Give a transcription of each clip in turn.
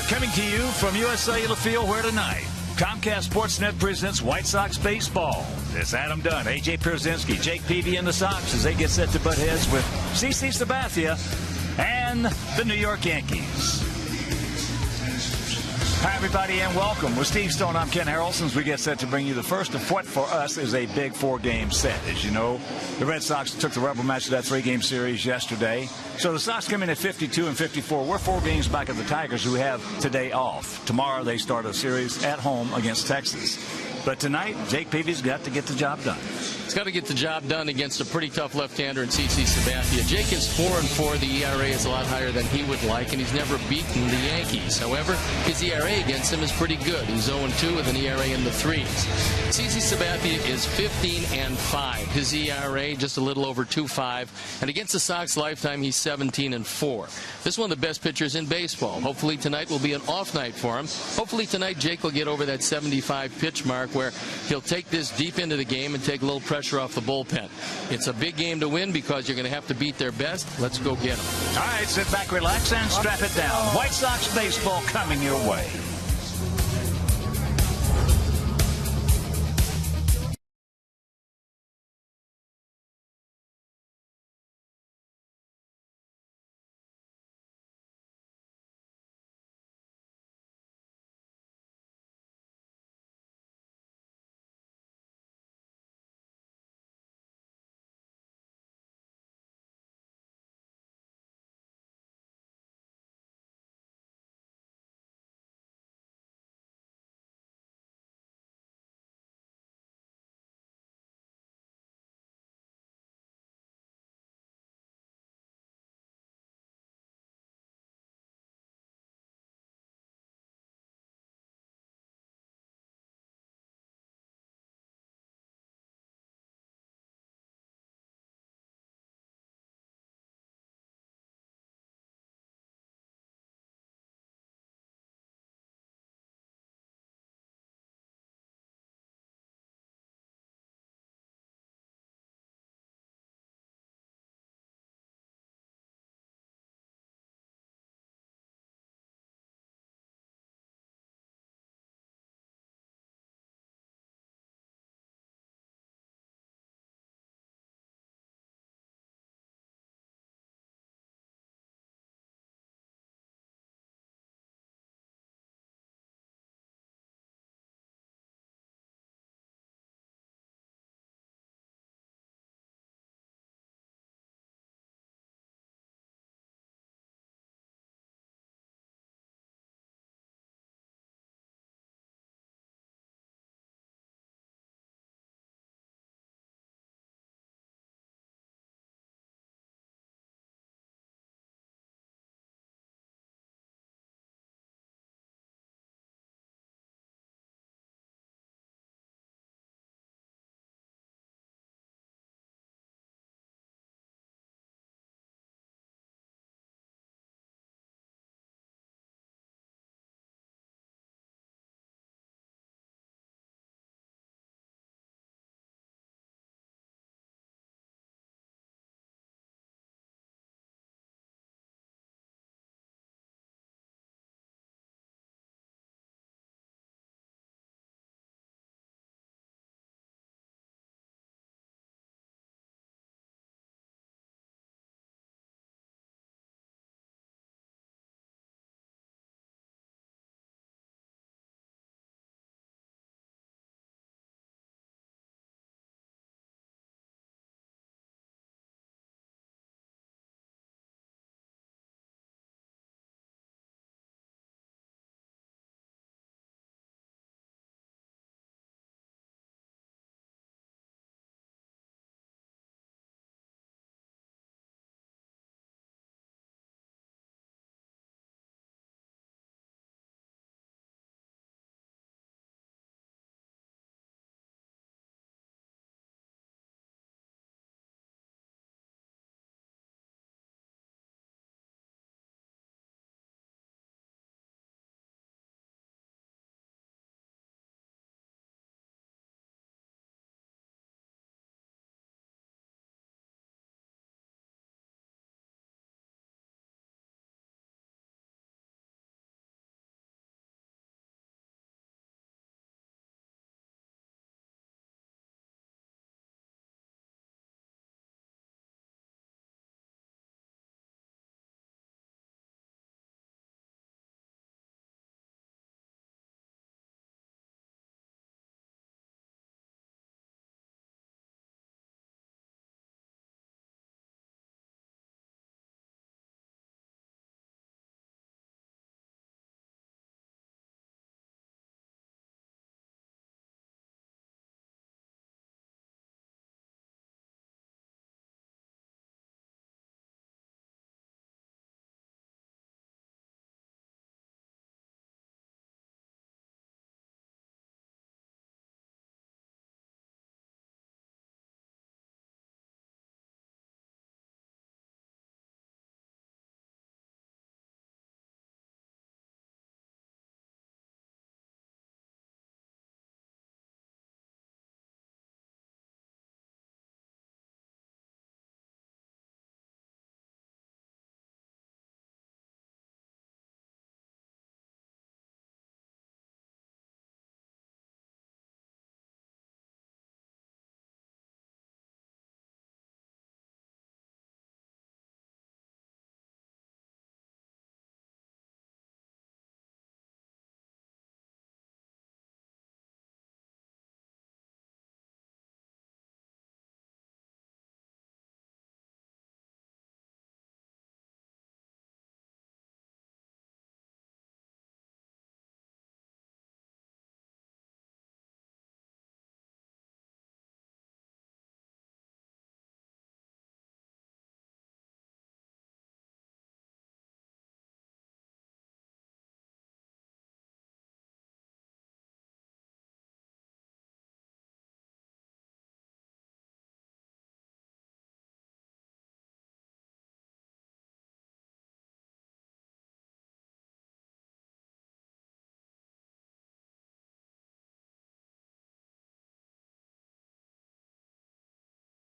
Coming to you from US Cellular Field, where tonight, Comcast Sportsnet presents White Sox baseball. It's Adam Dunn, A.J. Pierzynski, Jake Peavy, and the Sox as they get set to butt heads with CC Sabathia and the New York Yankees. Hi, everybody, and welcome. With Steve Stone, I'm Ken Harrelson. As we get set to bring you the first of what for us is a big four-game set. As you know, the Red Sox took the rubber match of that three-game series yesterday. So the Sox come in at 52 and 54. We're 4 games back of the Tigers, who have today off. Tomorrow they start a series at home against Texas. But tonight, Jake Peavy's got to get the job done. He's got to get the job done against a pretty tough left-hander in CC Sabathia. Jake is 4-4. The ERA is a lot higher than he would like, and he's never beaten the Yankees. However, his ERA against him is pretty good. He's 0-2 with an ERA in the 3s. CC Sabathia is 15-5. His ERA just a little over 2.5. And against the Sox lifetime, he's 17-4. This is one of the best pitchers in baseball. Hopefully tonight will be an off night for him. Hopefully tonight Jake will get over that 75 pitch mark where he'll take this deep into the game and take a little pressure off the bullpen. It's a big game to win because you're going to have to beat their best. Let's go get them. All right, sit back, relax, and strap it down. White Sox baseball coming your way.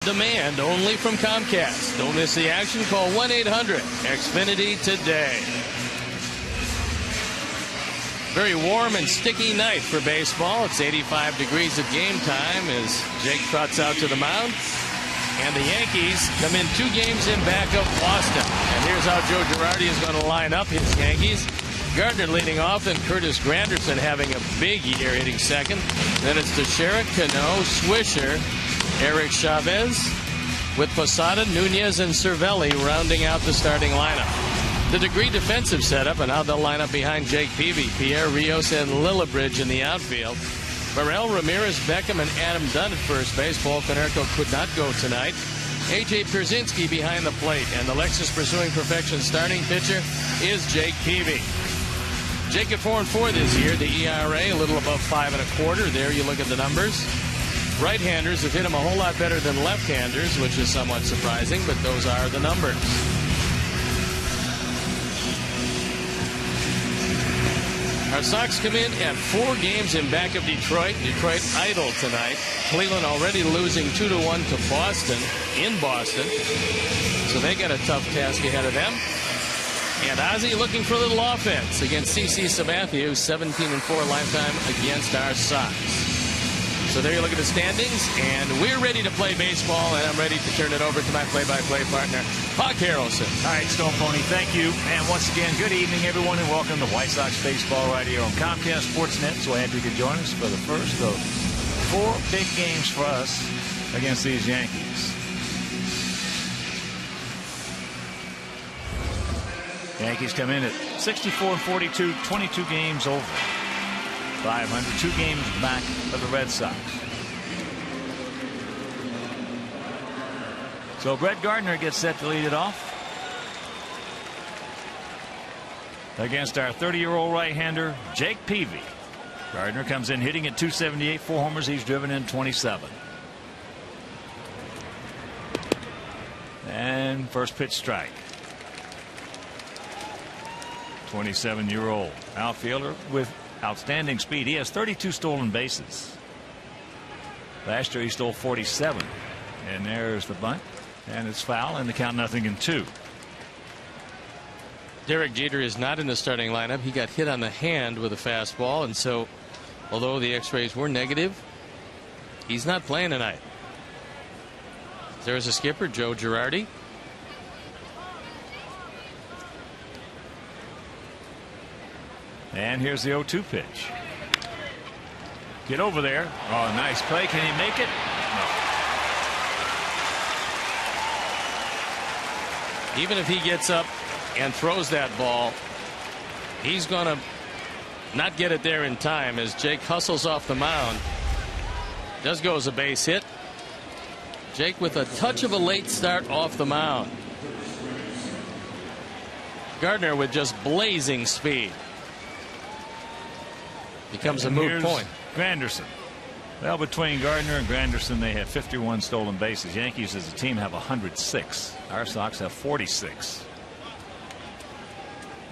demand only from Comcast. Don't miss the action. Call 1-800-XFINITY today. Very warm and sticky night for baseball. It's 85 degrees at game time as Jake trots out to the mound. And the Yankees come in 2 games in back of Boston. And here's how Joe Girardi is going to line up his Yankees. Gardner leading off, and Curtis Granderson having a big year hitting second. Then it's Teixeira, Cano, Swisher, Eric Chavez, with Posada, Nunez, and Cervelli rounding out the starting lineup. The Degree defensive setup and how they'll line up behind Jake Peavy, Pierre Rios, and Lillibridge in the outfield. Burrell, Ramirez, Beckham, and Adam Dunn at first base. Paul Konerko could not go tonight. A.J. Pierzynski behind the plate, and the Lexus Pursuing Perfection starting pitcher is Jake Peavy. Jake at 4-4 this year. The ERA a little above 5.25. There you look at the numbers. Right-handers have hit him a whole lot better than left-handers, which is somewhat surprising, but those are the numbers. Our Sox come in at 4 games in back of Detroit. Detroit idle tonight. Cleveland already losing 2-1 to Boston in Boston. So they got a tough task ahead of them. And Ozzie looking for a little offense against CC Sabathia, who's 17-4 lifetime against our Sox. So there you look at the standings, and we're ready to play baseball, and I'm ready to turn it over to my play-by-play partner, Hawk Harrelson. All right, Stone Pony, thank you. And once again, good evening, everyone, and welcome to White Sox baseball right here on Comcast Sportsnet. So happy you could join us for the first of 4 big games for us against these Yankees. Yankees come in at 64-42, 22 games over 500, 2 games back of the Red Sox. So Brett Gardner gets set to lead it off against our 30-year-old right-hander Jake Peavy. Gardner comes in hitting at .278, 4 homers. He's driven in 27. And first pitch strike. 27-year-old outfielder with outstanding speed. He has 32 stolen bases. Last year he stole 47. And there's the bunt. And it's foul, and the count 0-2. Derek Jeter is not in the starting lineup. He got hit on the hand with a fastball, and so although the x-rays were negative, he's not playing tonight. There's a skipper, Joe Girardi. And here's the 0-2 pitch. Get over there. Oh, nice play. Can he make it? No. Even if he gets up and throws that ball, he's going to not get it there in time as Jake hustles off the mound. Does go as a base hit. Jake with a touch of a late start off the mound. Gardner with just blazing speed. Becomes a moot point. Granderson. Well, between Gardner and Granderson, they have 51 stolen bases. Yankees as a team have 106. Our Sox have 46.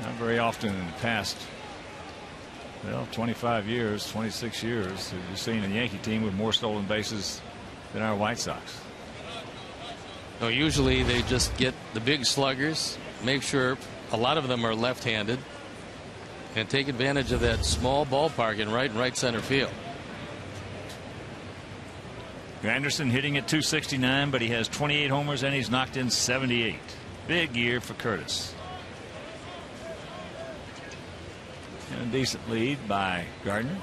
Not very often in the past, well, 25 years, 26 years, have you seen a Yankee team with more stolen bases than our White Sox. No, usually they just get the big sluggers, make sure a lot of them are left-handed, and take advantage of that small ballpark in right center field. Granderson hitting at .269, but he has 28 homers and he's knocked in 78. Big year for Curtis. And a decent lead by Gardner.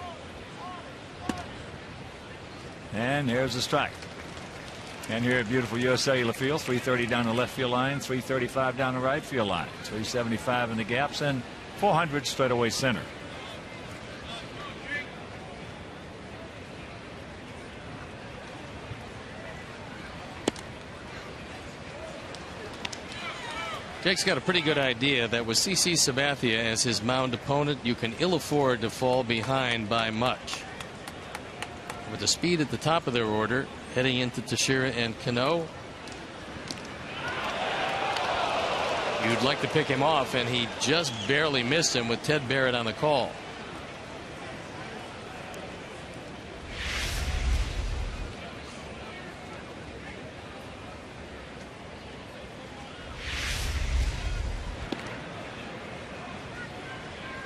And there's a strike. And here at beautiful US Cellular Field, 330 down the left field line, 335 down the right field line, 375 in the gaps, and 400 straightaway center. Jake's got a pretty good idea that with CC Sabathia as his mound opponent, you can ill afford to fall behind by much. With the speed at the top of their order, heading into Teixeira and Cano, you'd like to pick him off, and he just barely missed him with Ted Barrett on the call.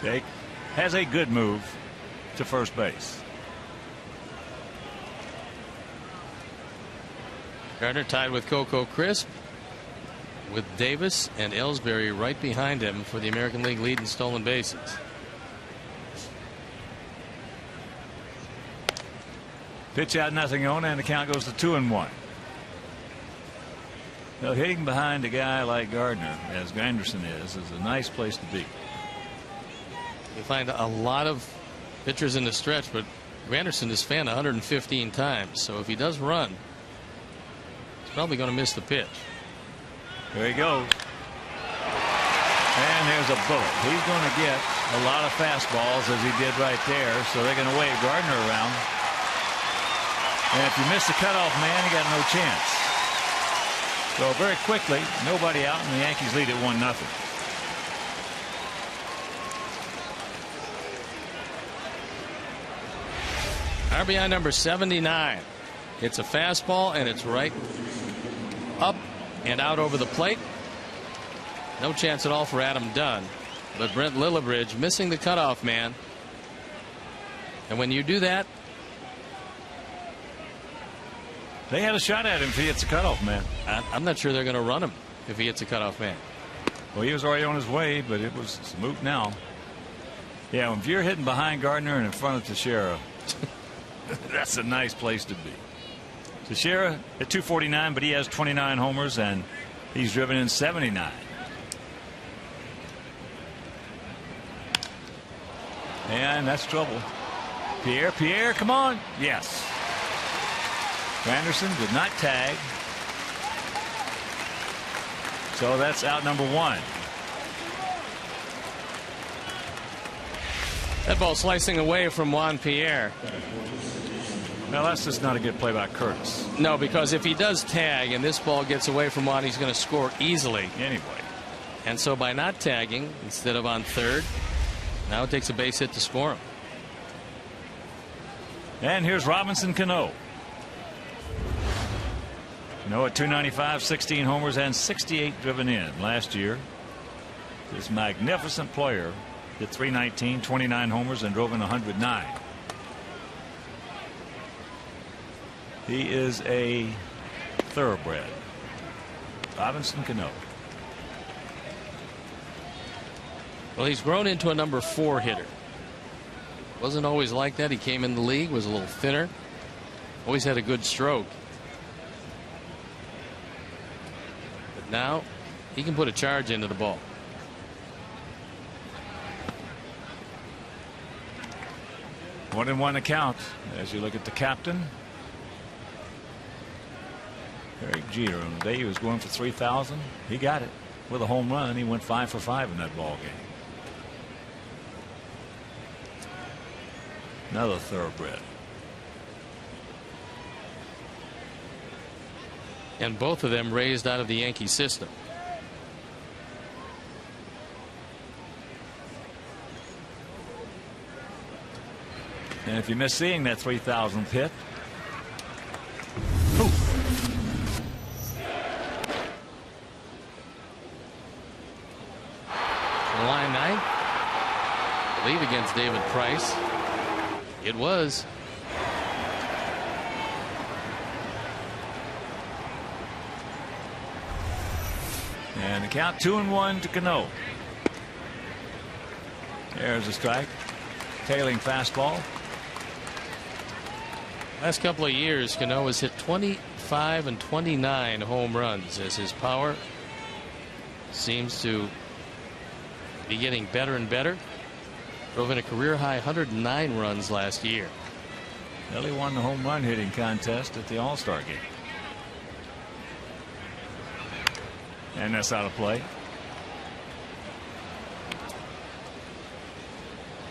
Jake has a good move to first base. Gardner tied with Coco Crisp, with Davis and Ellsbury right behind him for the American League lead in stolen bases. Pitch out, 0-0, and the count goes to 2-1. Now, hitting behind a guy like Gardner, as Granderson is a nice place to be. You find a lot of pitchers in the stretch, but Granderson is fanned 115 times. So if he does run, he's probably going to miss the pitch. There he goes. And there's a bullet. He's going to get a lot of fastballs, as he did right there. So they're going to wave Gardner around. And if you miss the cutoff man, you got no chance. So very quickly, nobody out, and the Yankees lead at 1-0. RBI number 79. It's a fastball, and it's right up and out over the plate. No chance at all for Adam Dunn. But Brent Lillibridge missing the cutoff man. And when you do that, they had a shot at him if he hits a cutoff man. I'm not sure they're going to run him if he hits a cutoff man. Well, he was already on his way, but it was moot now. Yeah, if you're hitting behind Gardner and in front of Teixeira, that's a nice place to be. Teixeira at 249, but he has 29 homers and he's driven in 79. And that's trouble. Pierre, come on. Yes. Granderson did not tag. So that's out number 1. That ball slicing away from Juan Pierre. Now that's just not a good play by Curtis. No, because if he does tag and this ball gets away from Juan, he's going to score easily. Anyway. And so by not tagging instead of on third, now it takes a base hit to score him. And here's Robinson Cano. Cano at 295, 16 homers and 68 driven in last year. This magnificent player hit 319, 29 homers and drove in 109. He is a thoroughbred. Robinson Cano. Well, he's grown into a number 4 hitter. Wasn't always like that. He came in the league, was a little thinner, always had a good stroke. But now he can put a charge into the ball. One and one account as you look at the captain. Derek Jeter, on the day he was going for 3,000, he got it with a home run. He went 5 for 5 in that ball game. Another thoroughbred. And both of them raised out of the Yankee system. And if you miss seeing that 3,000th hit, Line 9, I believe against David Price. It was. And the count 2-1 to Cano. There's a strike. Tailing fastball. Last couple of years, Cano has hit 25 and 29 home runs as his power seems to be getting better and better. Drove in a career high 109 runs last year. Well, he won the home run hitting contest at the All-Star game. And that's out of play.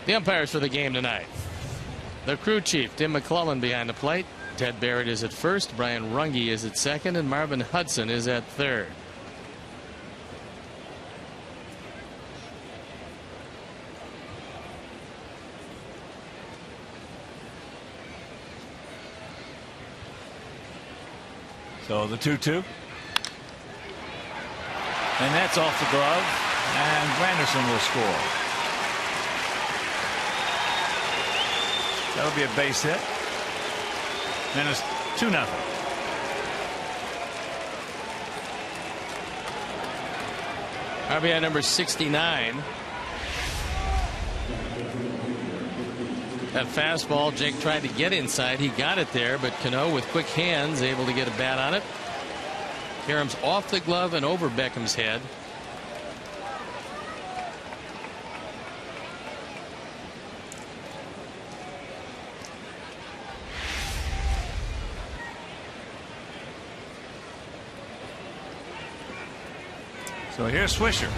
The umpires for the game tonight. The crew chief, Tim McClellan, behind the plate. Ted Barrett is at first. Brian Runge is at second. And Marvin Hudson is at third. So the 2-2. And that's off the glove. And Granderson will score. That'll be a base hit. And it's 2-0. RBI number 69. That fastball, Jake tried to get inside. He got it there, but Cano with quick hands able to get a bat on it. Karam's off the glove and over Beckham's head. So here's Swisher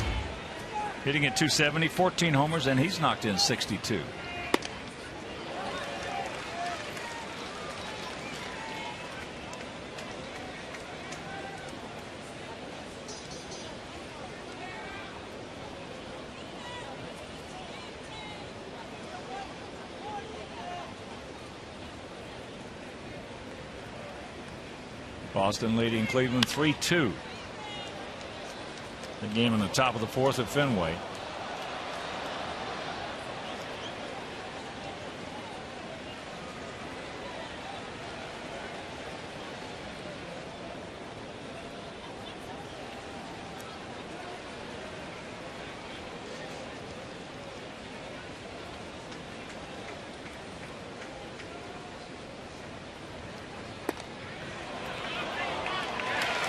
hitting at 270, 14 homers, and he's knocked in 62. Boston leading Cleveland 3-2. The game on the top of the fourth at Fenway.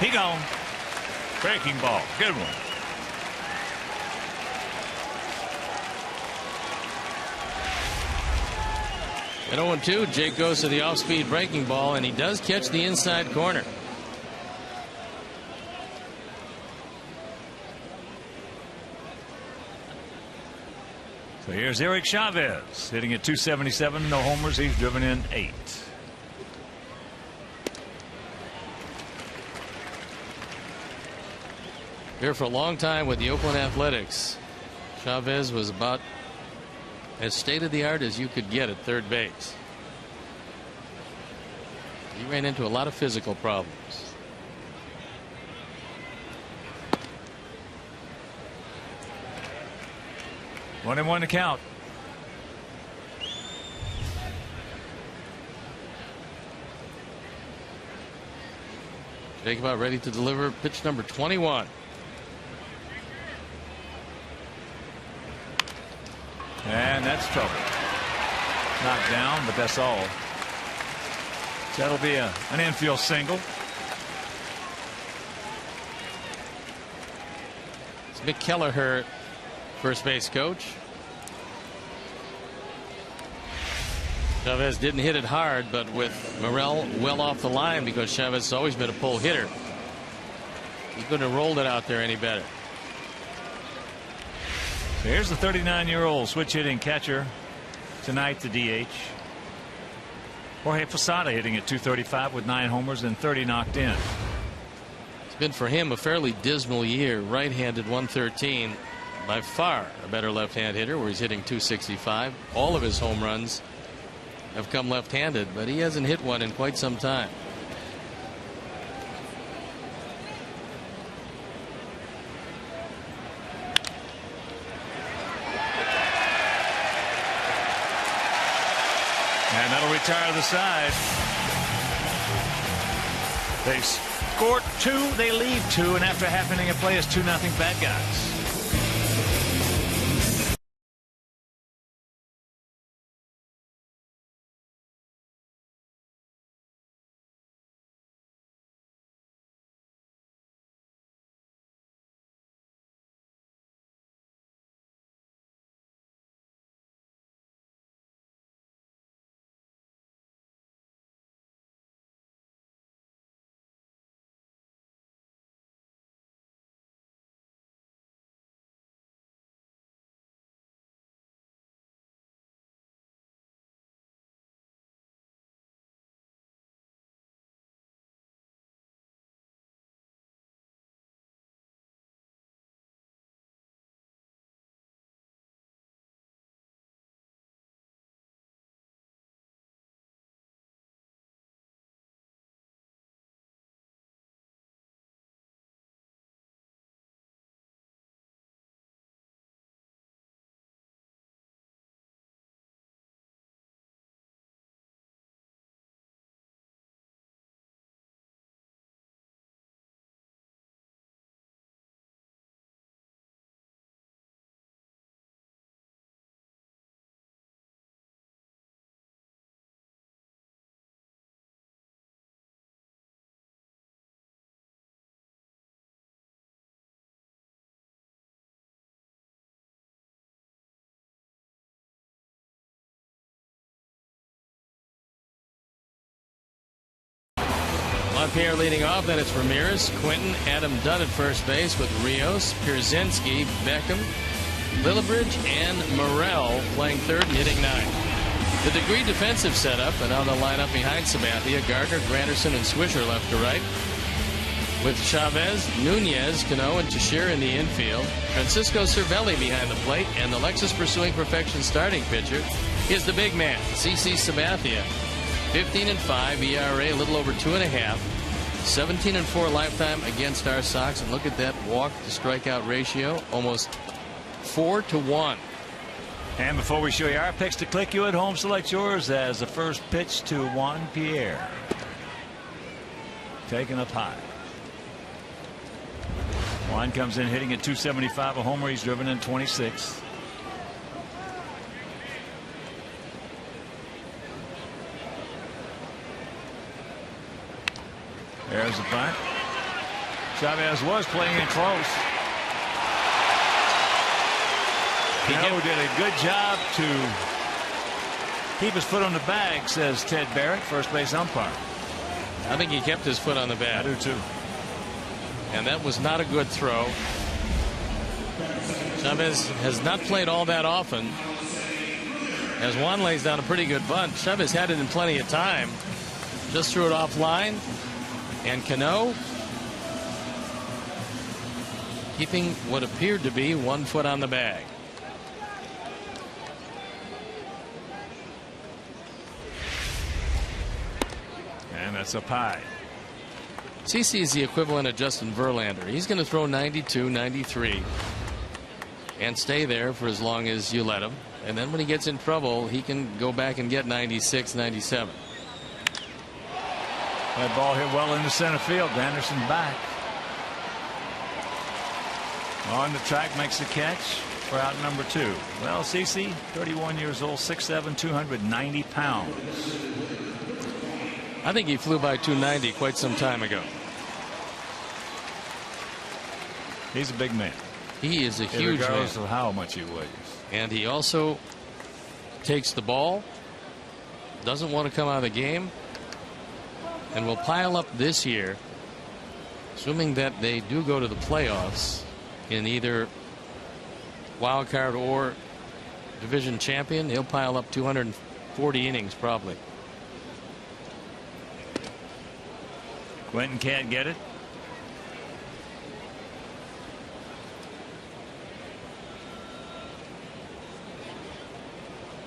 He gone. Breaking ball. Good one. At 0-2, Jake goes to the off-speed breaking ball, and he does catch the inside corner. So here's Eric Chavez hitting at 277. No homers. He's driven in 8. Here for a long time with the Oakland Athletics, Chavez was about as state-of-the-art as you could get at third base. He ran into a lot of physical problems. One and one to count. Jake about ready to deliver pitch number 21. And that's trouble. Knocked down, but that's all. So that'll be an infield single. It's Mick Kelleher, first base coach. Chavez didn't hit it hard, but with Morel well off the line, because Chavez has always been a pull hitter, he couldn't have rolled it out there any better. So here's the 39-year-old switch hitting catcher tonight, the DH. Jorge Posada hitting at 235 with 9 homers and 30 knocked in. It's been for him a fairly dismal year. Right-handed 113, by far a better left-hand hitter, where he's hitting 265. All of his home runs have come left-handed, but he hasn't hit one in quite some time. And that'll retire the side. They score 2, they leave 2, and after half inning of play, it's 2-0 Bad Guys. Jean-Pierre leading off. Then it's Ramirez, Quinton, Adam Dunn at first base with Rios, Pierzynski, Beckham, Lillibridge, and Morrell playing third and hitting ninth. The Degree defensive setup, and on the lineup behind Sabathia, Gardner, Granderson, and Swisher left to right, with Chavez, Nunez, Cano, and Teixeira in the infield. Francisco Cervelli behind the plate, and the Lexus Pursuing Perfection starting pitcher is the big man, CC Sabathia. 15-5 ERA, a little over 2.5. 17-4 lifetime against our Sox, and look at that walk to strikeout ratio, almost 4-1. And before we show you our picks to click, you at home select yours as the first pitch to Juan Pierre. Taken up high. Juan comes in hitting at 275, a homer. He's driven in 26. There's the bunt. Chavez was playing it close. Cano did a good job to keep his foot on the bag, says Ted Barrett, first base umpire. I think he kept his foot on the bat. I do too. And that was not a good throw. Chavez has not played all that often. As Juan lays down a pretty good bunt, Chavez had it in plenty of time. Just threw it offline. And Cano keeping what appeared to be 1 foot on the bag. And that's up high. CC is the equivalent of Justin Verlander. He's going to throw 92, 93 and stay there for as long as you let him. And then when he gets in trouble, he can go back and get 96, 97. That ball hit well into center field. Anderson back. On the track, makes the catch for out number 2. Well, CC, 31 years old, 6'7", 290 pounds. I think he flew by 290 quite some time ago. He's a big man. He is a huge man. Regardless of how much he weighs. And he also takes the ball, doesn't want to come out of the game, and will pile up this year, assuming that they do go to the playoffs in either wild card or division champion. He'll pile up 240 innings probably. Quentin can't get it.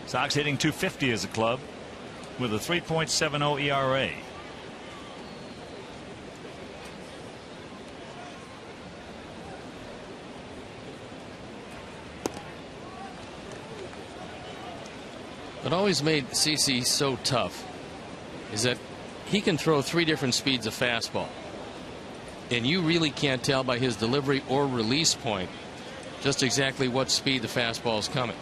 Sox hitting 250 as a club with a 3.70 ERA. What always made CC so tough is that he can throw 3 different speeds of fastball, and you really can't tell by his delivery or release point just exactly what speed the fastball is coming.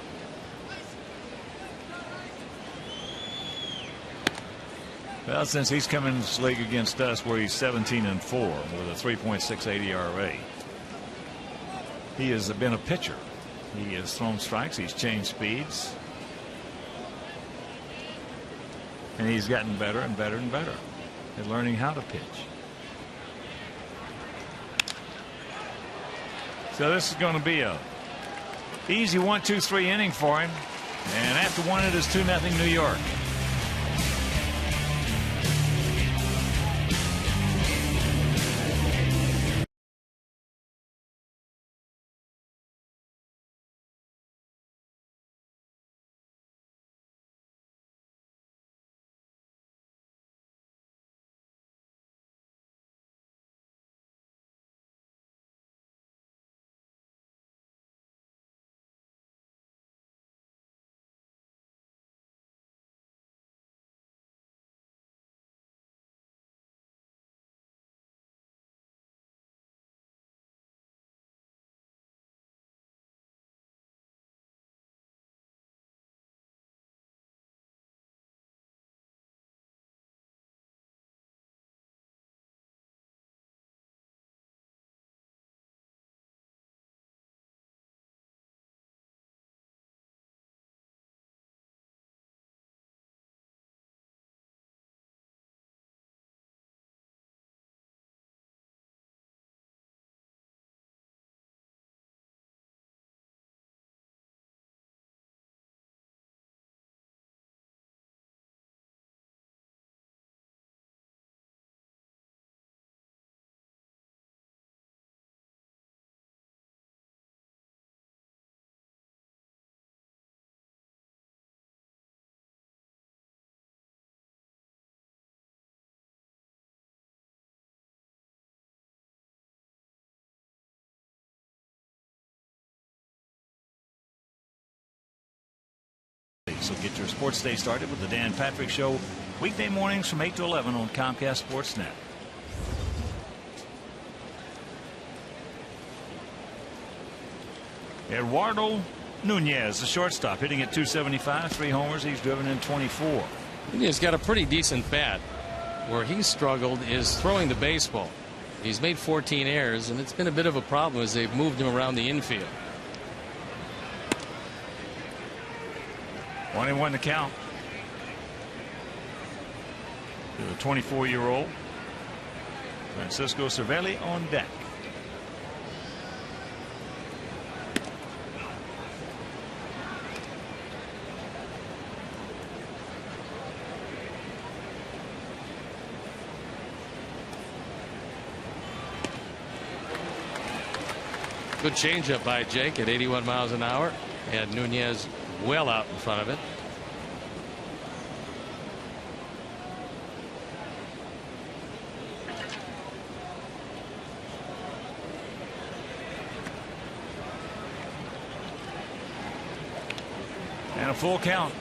Well, since he's come in this league against us where he's 17-4 with a 3.68 ERA, he has been a pitcher. He has thrown strikes, he's changed speeds, and he's gotten better and better and better at learning how to pitch. So this is going to be a easy 1-2-3 inning for him, and after 1 it is 2-0 New York. So get your sports day started with the Dan Patrick Show, weekday mornings from 8 to 11 on Comcast Sportsnet. Eduardo Nunez, the shortstop, hitting at .275, 3 homers. He's driven in 24. He's got a pretty decent bat. Where he's struggled is throwing the baseball. He's made 14 errors, and it's been a bit of a problem as they've moved him around the infield. 1-1 to count. The 24-year-old Francisco Cervelli on deck. Good changeup by Jake at 81 miles an hour. And Nunez well out in front of it. And a full count.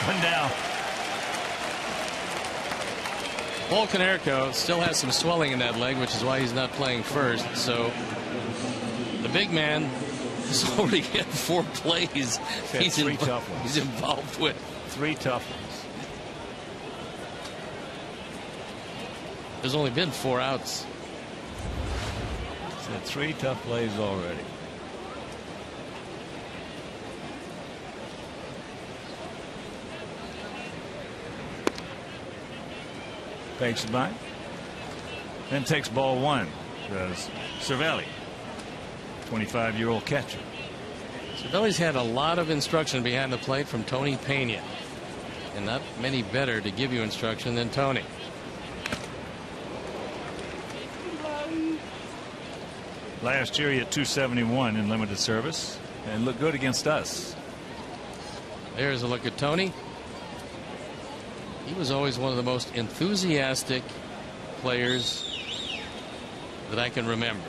One down. Paul Konerko still has some swelling in that leg, which is why he's not playing first. So the big man has already had 4 plays He's tough ones. He's involved with. 3 tough ones. There's only been 4 outs. He's had 3 tough plays already. Takes it by. Then takes ball 1. Does Cervelli, 25-year-old catcher. Cervelli's had a lot of instruction behind the plate from Tony Pena, and not many better to give you instruction than Tony. Last year he had .271 in limited service and looked good against us. There's a look at Tony. He was always one of the most enthusiastic players that I can remember.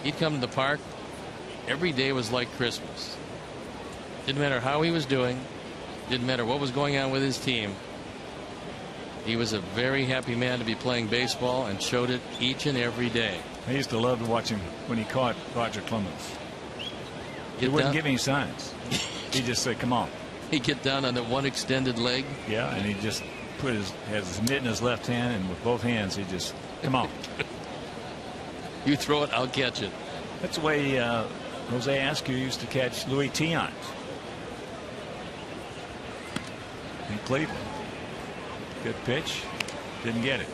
He'd come to the park. Every day was like Christmas. Didn't matter how he was doing. Didn't matter what was going on with his team. He was a very happy man to be playing baseball and showed it each and every day. I used to love to watch him when he caught Roger Clemens. He wouldn't give any signs. He just said, come on. He'd get down on that one extended leg. Yeah, and he just has his mitt in his left hand, and with both hands he just, come on. You throw it, I'll catch it. That's the way Jose Askew used to catch Louis Tiant in Cleveland. Good pitch. Didn't get it.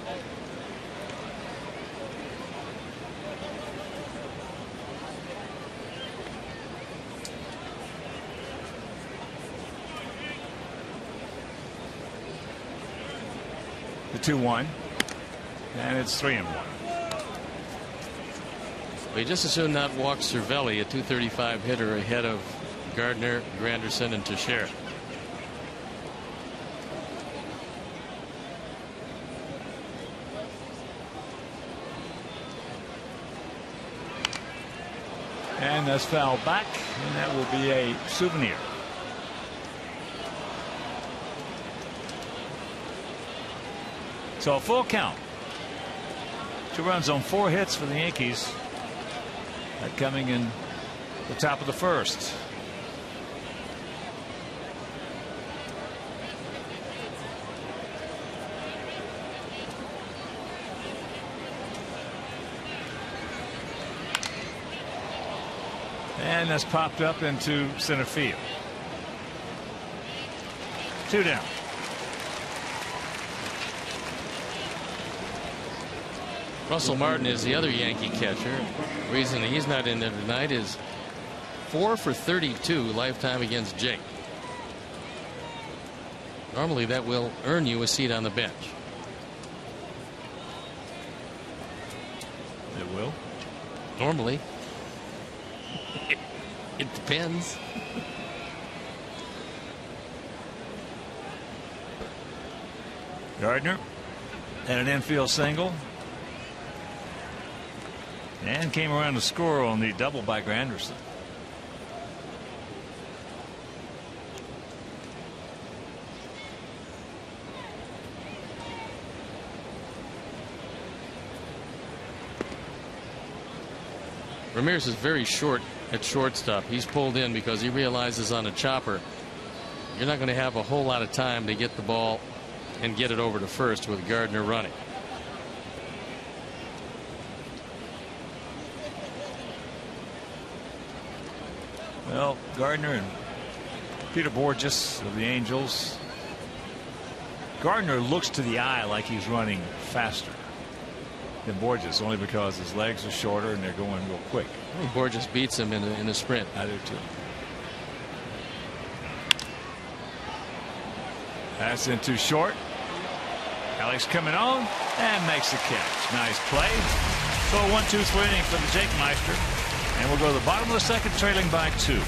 The 2-1. And it's 3-1. We just as soon not walk Cervelli, a .235 hitter, ahead of Gardner, Granderson, and Teixeira. And that's fouled back, and that will be a souvenir. So a full count. 2 runs on 4 hits for the Yankees. That coming in the top of the first. And that's popped up into center field. 2 down. Russell Martin is the other Yankee catcher. The reason he's not in there tonight is 4 for 32 lifetime against Jake. Normally that will earn you a seat on the bench. It will. Normally. It depends. Gardner had an infield single and came around to score on the double by Granderson. Ramirez is very short at shortstop. He's pulled in because he realizes on a chopper you're not going to have a whole lot of time to get the ball and get it over to first with Gardner running. Well, Gardner and Peter Borges of the Angels. Gardner looks to the eye like he's running faster than Borges, only because his legs are shorter and they're going real quick. I think Borges beats him in the sprint. I do too. That's in too short. Alex coming on and makes the catch. Nice play. So a 1-2-3 inning for the Jake Meister. And we'll go to the bottom of the second, trailing by 2.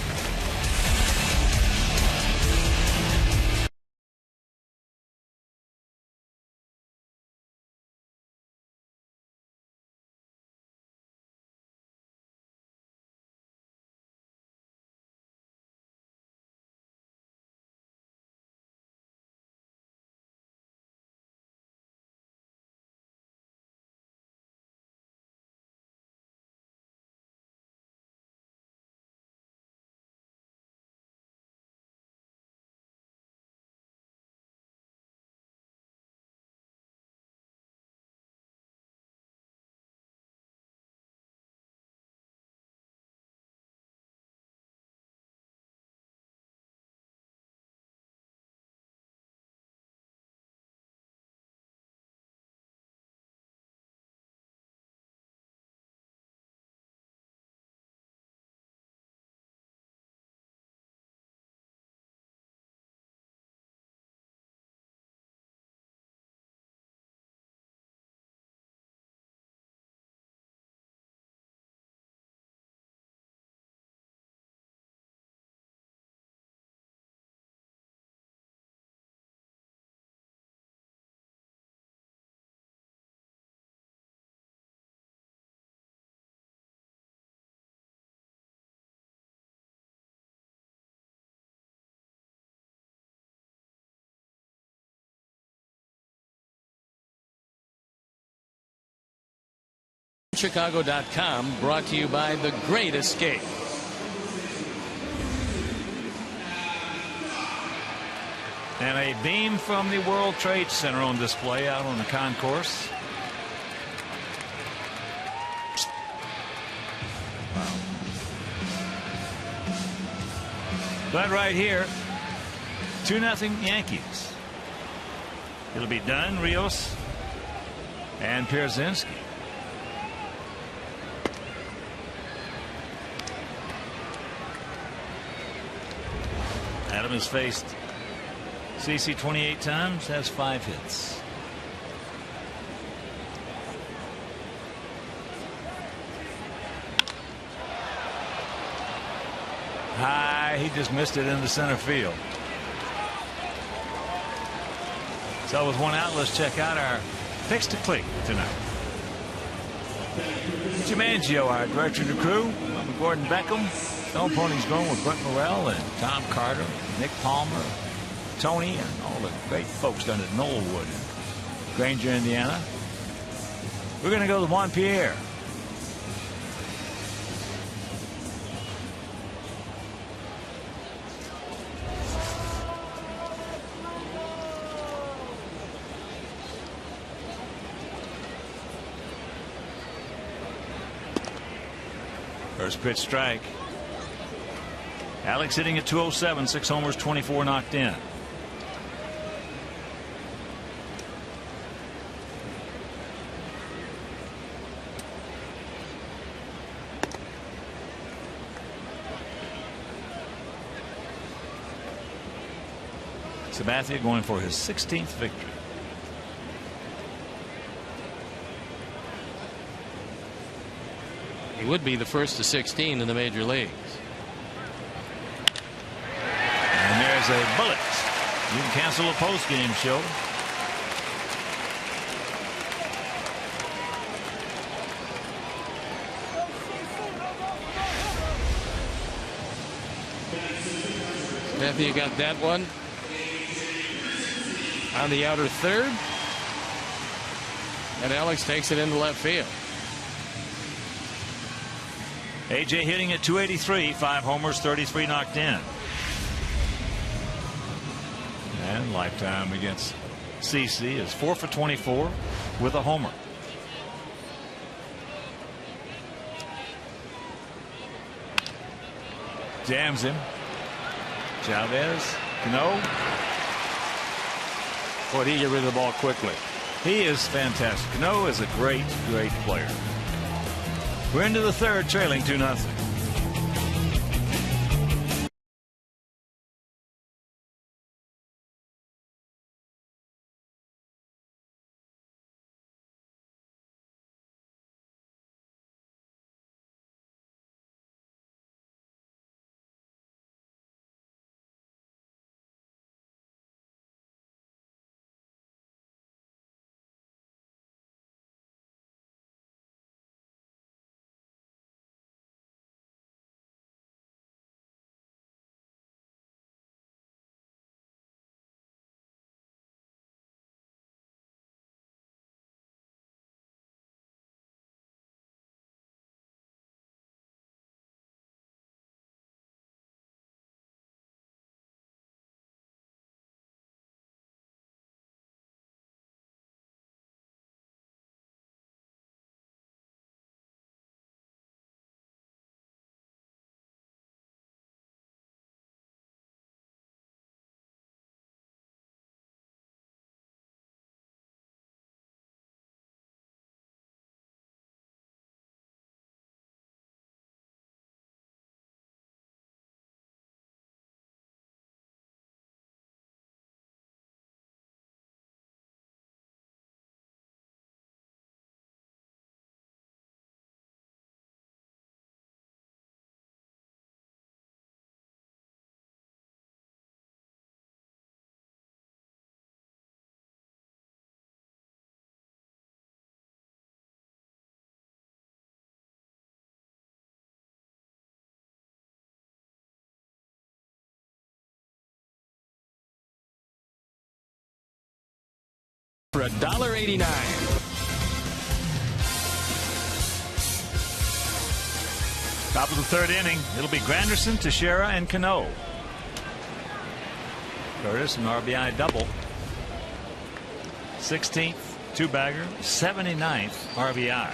Chicago.com, brought to you by The Great Escape. And a beam from the World Trade Center on display out on the concourse. Wow. But right here, 2-0 Yankees. It'll be Dunn, Rios, and Pierzynski. Adam has faced CC 28 times, has 5 hits. High, he just missed it into center field. So with one out, let's check out our picks to click tonight. Jim Angio, our director of the crew. I'm Gordon Beckham. Stone Ponies going with Brent Morrell and Tom Carter, Nick Palmer, Tony, and all the great folks down at Knollwood, Granger, Indiana. We're going to go to Juan Pierre. First pitch strike. Alex hitting at 207, 6 homers, 24 knocked in. Sabathia going for his 16th victory. He would be the first to 16 in the major leagues. And there's a bullet. You can cancel a post-game show. Sabathia got that one on the outer third. And Alex takes it into left field. AJ hitting at 283, 5 homers, 33 knocked in. And lifetime against CC is 4 for 24 with a homer. Jams him. Chavez, Cano. Boy, he get rid of the ball quickly. He is fantastic. Cano is a great, great player. We're into the third, trailing 2-0. For $1.89. Top of the third inning. It'll be Granderson, Teixeira, and Cano. Curtis, an RBI double. 16th, two-bagger, 79th RBI.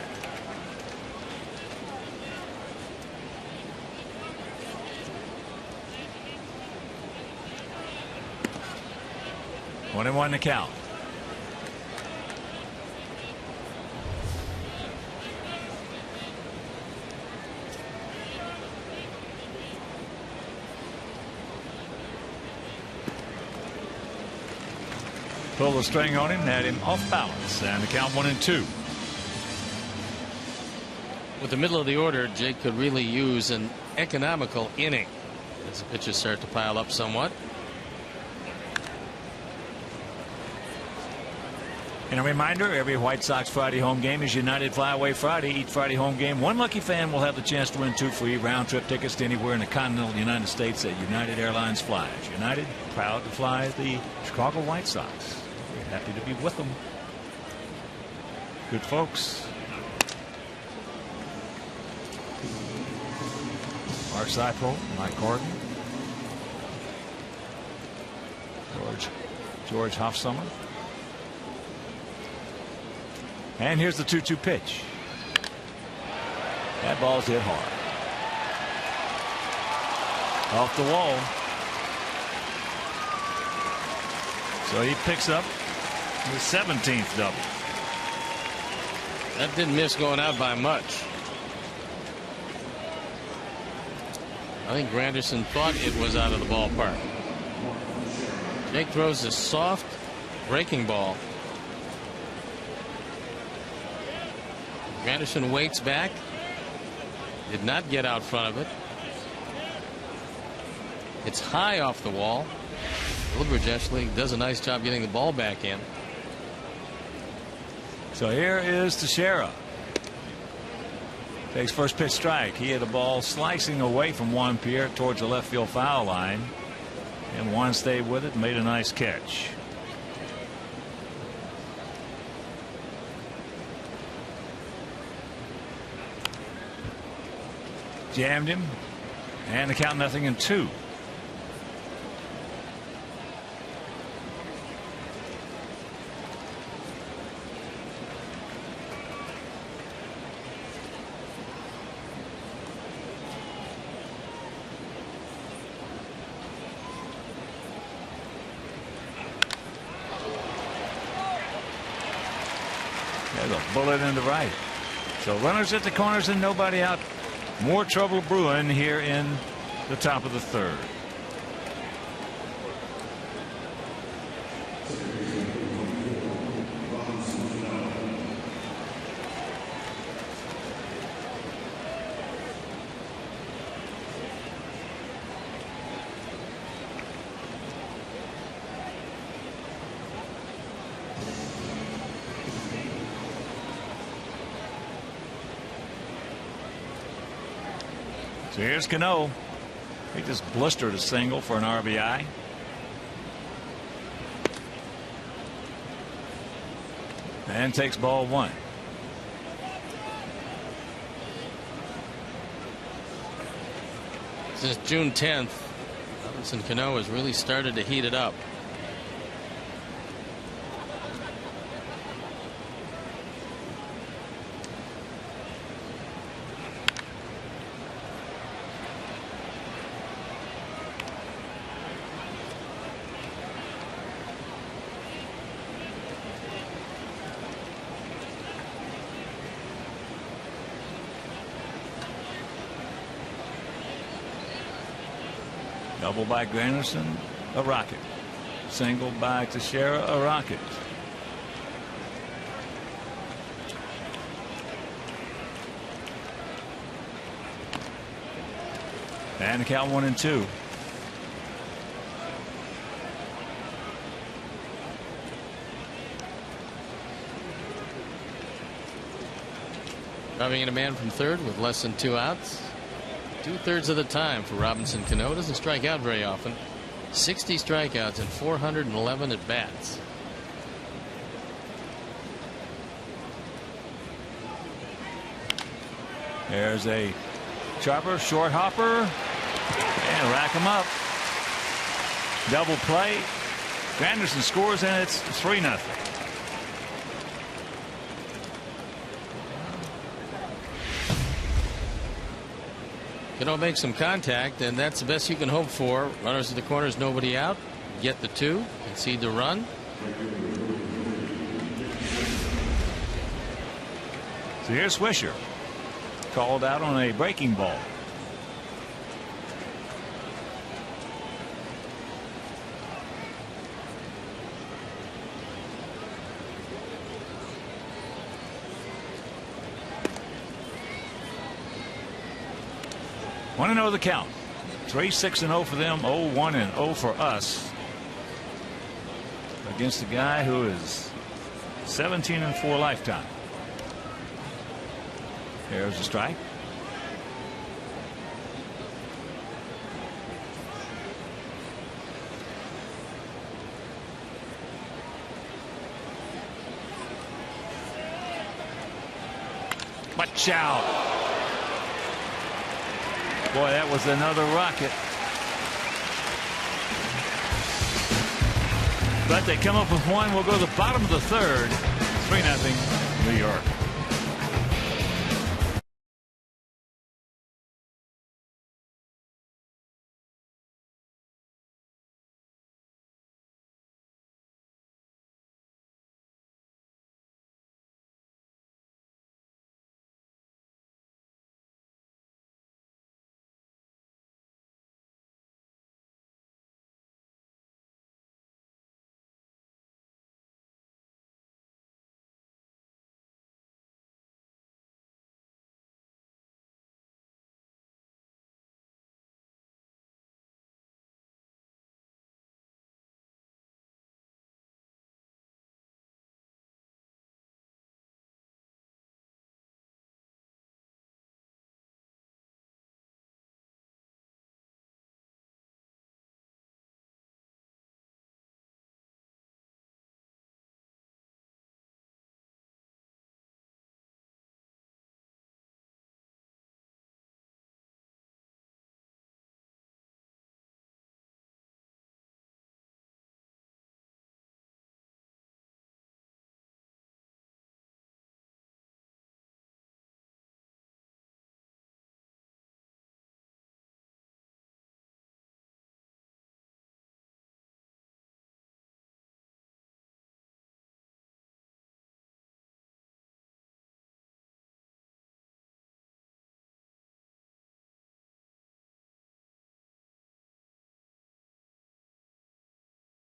One and one to count. Pulled the string on him, had him off balance, and the count 1-2. With the middle of the order, Jake could really use an economical inning as the pitches start to pile up somewhat. And a reminder, every White Sox Friday home game is United Flyaway Friday. Each Friday home game, one lucky fan will have the chance to win 2 free round-trip tickets to anywhere in the continental United States that United Airlines flies. United, proud to fly the Chicago White Sox. We're happy to be with them. Good folks. Mark Seipo, Mike Gordon, George Hofsummer. And here's the 2-2 pitch. That ball's hit hard. Off the wall. So he picks up his 17th double. That didn't miss going out by much. I think Granderson thought it was out of the ballpark. Jake throws a soft breaking ball. Granderson waits back. Did not get out front of it. It's high off the wall. Woodbridge actually does a nice job getting the ball back in. So here is Teixeira. Takes first pitch strike. He had a ball slicing away from Juan Pierre towards the left field foul line. And one stayed with it and made a nice catch. Jammed him. And the count 0-2. There's a bullet into right. So runners at the corners and nobody out. More trouble brewing here in the top of the third. So here's Cano. He just blistered a single for an RBI. And takes ball one. Since June 10th, Robinson Cano has really started to heat it up. Double by Granderson, a rocket. Single by Teixeira, a rocket. And the count 1-2. Driving in a man from third with less than 2 outs. 2/3 of the time for Robinson Cano. Doesn't strike out very often. 60 strikeouts and 411 at bats. There's a chopper, short hopper, and rack him up. Double play. Granderson scores, and it's 3-0. Cano makes some contact, and that's the best you can hope for. Runners at the corners, nobody out. Get the 2, concede the run. So here's Swisher. Called out on a breaking ball. Want to know the count? 3-6-0 for them, 0-1-0 for us. Against a guy who is 17-4 lifetime. There's a strike. Watch out. Boy, that was another rocket. But they come up with one. We'll go to the bottom of the third. 3-0 New York.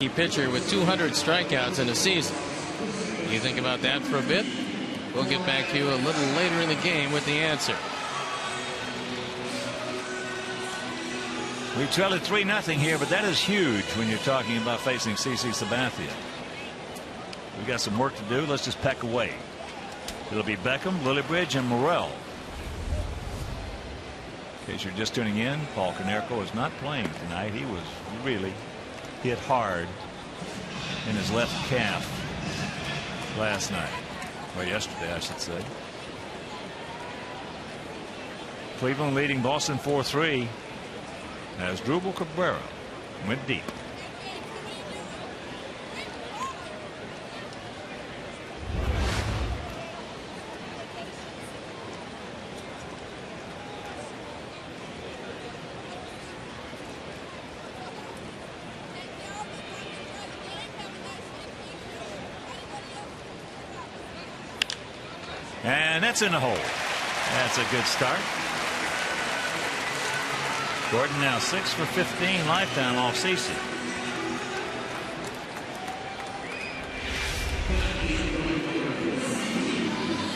pitcher with 200 strikeouts in a season. You think about that for a bit? We'll get back to you a little later in the game with the answer. We trail it 3-0 here, but that is huge when you're talking about facing CC Sabathia. We've got some work to do. Let's just peck away. It'll be Beckham, Lillibridge, and Morrell. In case you're just tuning in, Paul Konerko is not playing tonight. He was really hit hard in his left calf last night, or yesterday I should say. Cleveland leading Boston 4-3 as Drupal Cabrera went deep. And that's in the hole. That's a good start. Gordon now 6 for 15 lifetime off CC.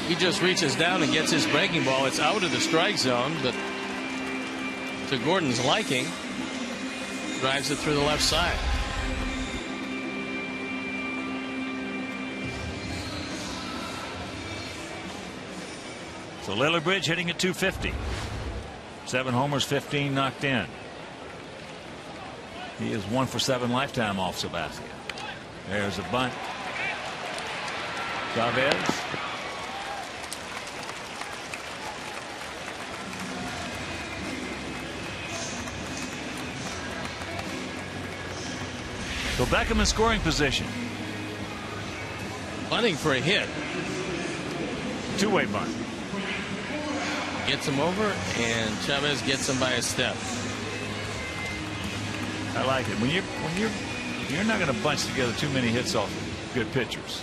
He just reaches down and gets his breaking ball. It's out of the strike zone, but to Gordon's liking, drives it through the left side. So Lillibridge hitting at 250. 7 homers, 15 knocked in. He is 1 for 7 lifetime off Sabathia. There's a bunt. Chavez. So Beckham in scoring position. Bunting for a hit. Two-way bunt. Gets him over, and Chavez gets him by a step. I like it. When you're not going to bunch together too many hits off good pitchers.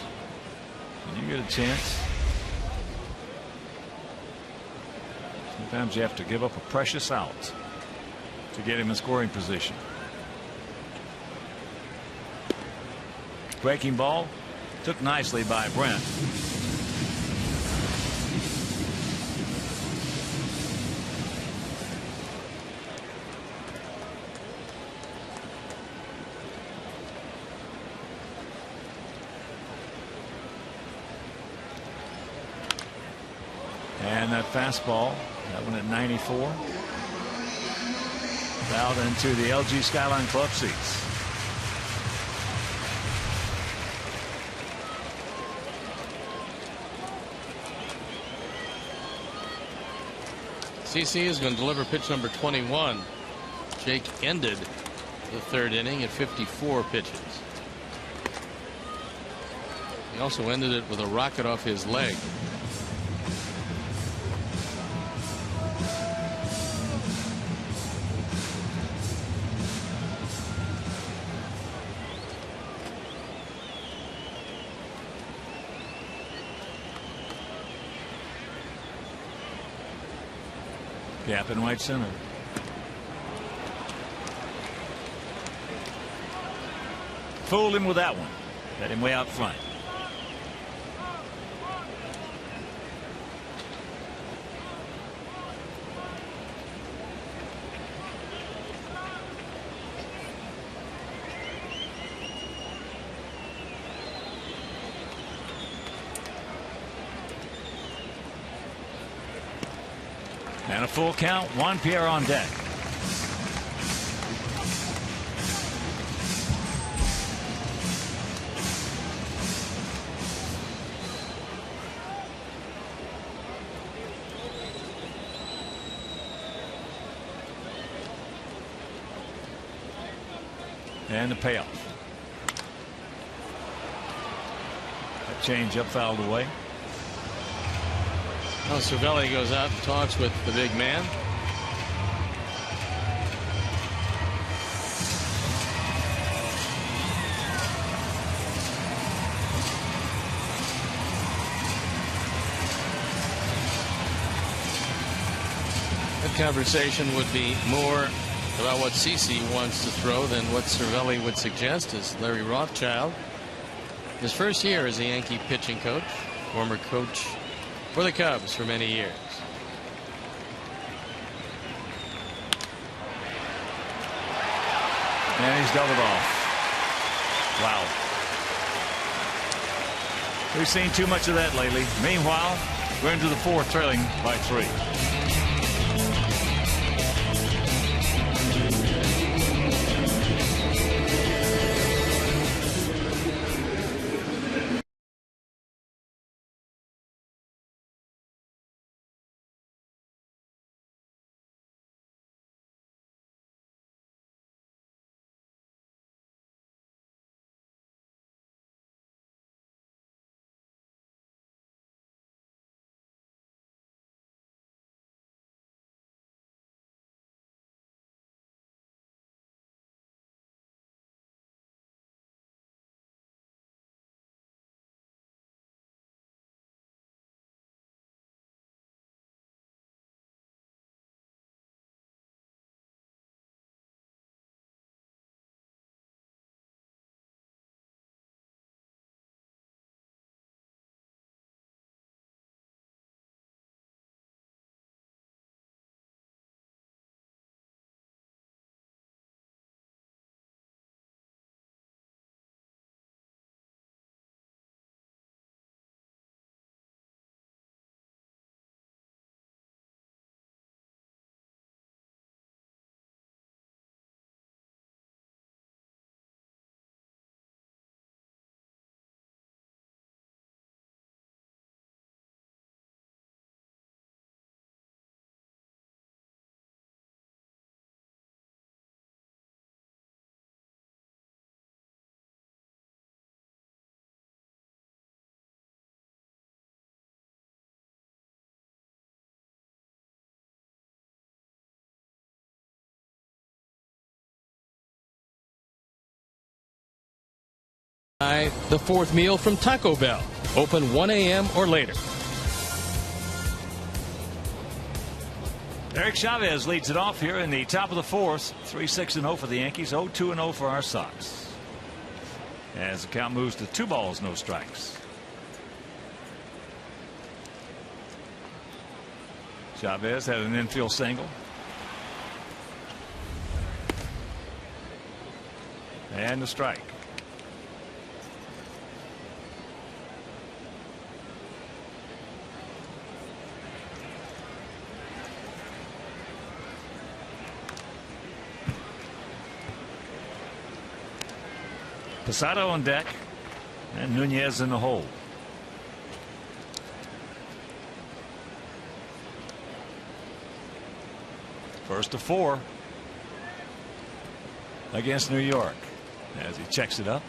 When you get a chance, sometimes you have to give up a precious out to get him in scoring position. Breaking ball took nicely by Brent. And that fastball, that one at 94, out into the LG Skyline Club seats. CC is going to deliver pitch number 21. Jake ended the third inning at 54 pitches. He also ended it with a rocket off his leg. Gap in right center. Fooled him with that one. Had him way out front. And a full count. Juan Pierre on deck. And the payoff. That change up fouled away. Well, Cervelli goes out and talks with the big man. That conversation would be more about what CC wants to throw than what Cervelli would suggest is Larry Rothschild. His first year as a Yankee pitching coach, former coach for the Cubs for many years. And he's doubled off. Wow. We've seen too much of that lately. Meanwhile, we're into the fourth, trailing by 3. The fourth meal from Taco Bell. Open 1 a.m. or later. Eric Chavez leads it off here in the top of the fourth. 3-6-0 for the Yankees. 0-2-0 for our Sox. As the count moves to 2 balls, no strikes. Chavez had an infield single. And a strike. Posada on deck, and Nunez in the hole. First to 4 against New York as he checks it up.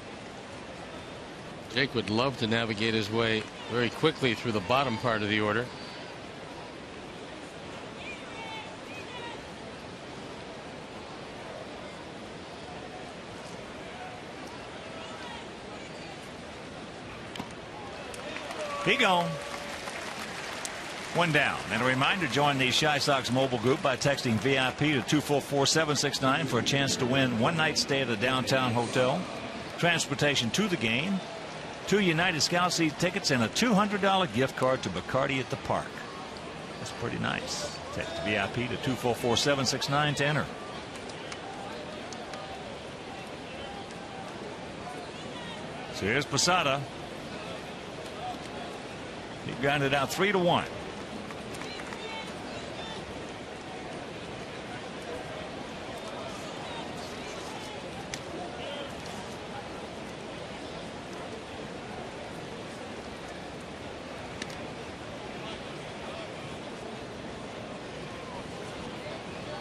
Jake would love to navigate his way very quickly through the bottom part of the order. He gone. 1 down. And a reminder, join the Shy Sox mobile group by texting VIP to 244-769 for a chance to win 1 night stay at a downtown hotel, transportation to the game, 2 United Scout seat tickets, and a $200 gift card to Bacardi at the park. That's pretty nice. Text VIP to 244-769 to enter. So here's Posada. He grounded out 3-1.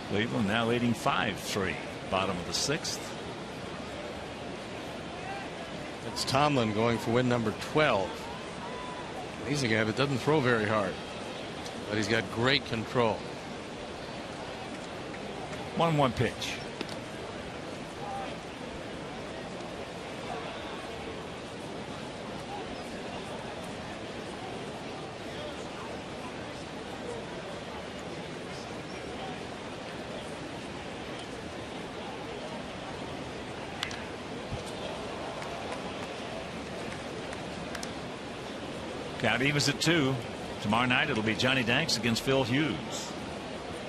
Cleveland now leading 5-3. Bottom of the 6th. That's Tomlin going for win number 12. He's a guy that doesn't throw very hard, but he's got great control. 1-1 pitch. Count evens at 2. Tomorrow night it'll be Johnny Danks against Phil Hughes.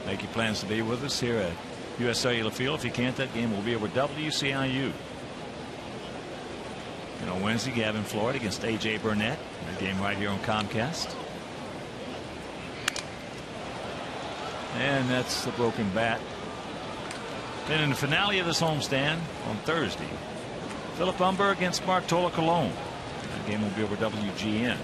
Make your plans to be with us here at US Cellular Field. If you can't, that game will be over WCIU. And on Wednesday, Gavin Floyd against AJ Burnett. That game right here on Comcast. And that's the broken bat. Then in the finale of this homestand on Thursday, Philip Humber against Bartolo Colon. That game will be over WGN.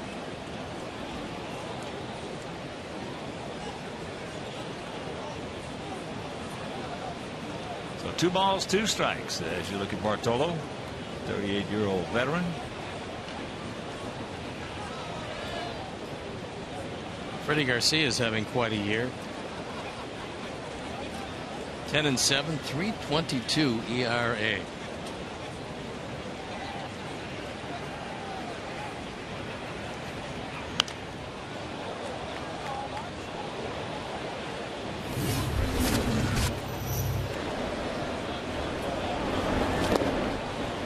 So 2 balls, 2 strikes as you look at Bartolo, 38-year-old veteran. Freddie Garcia is having quite a year. 10-7, 3.22 ERA.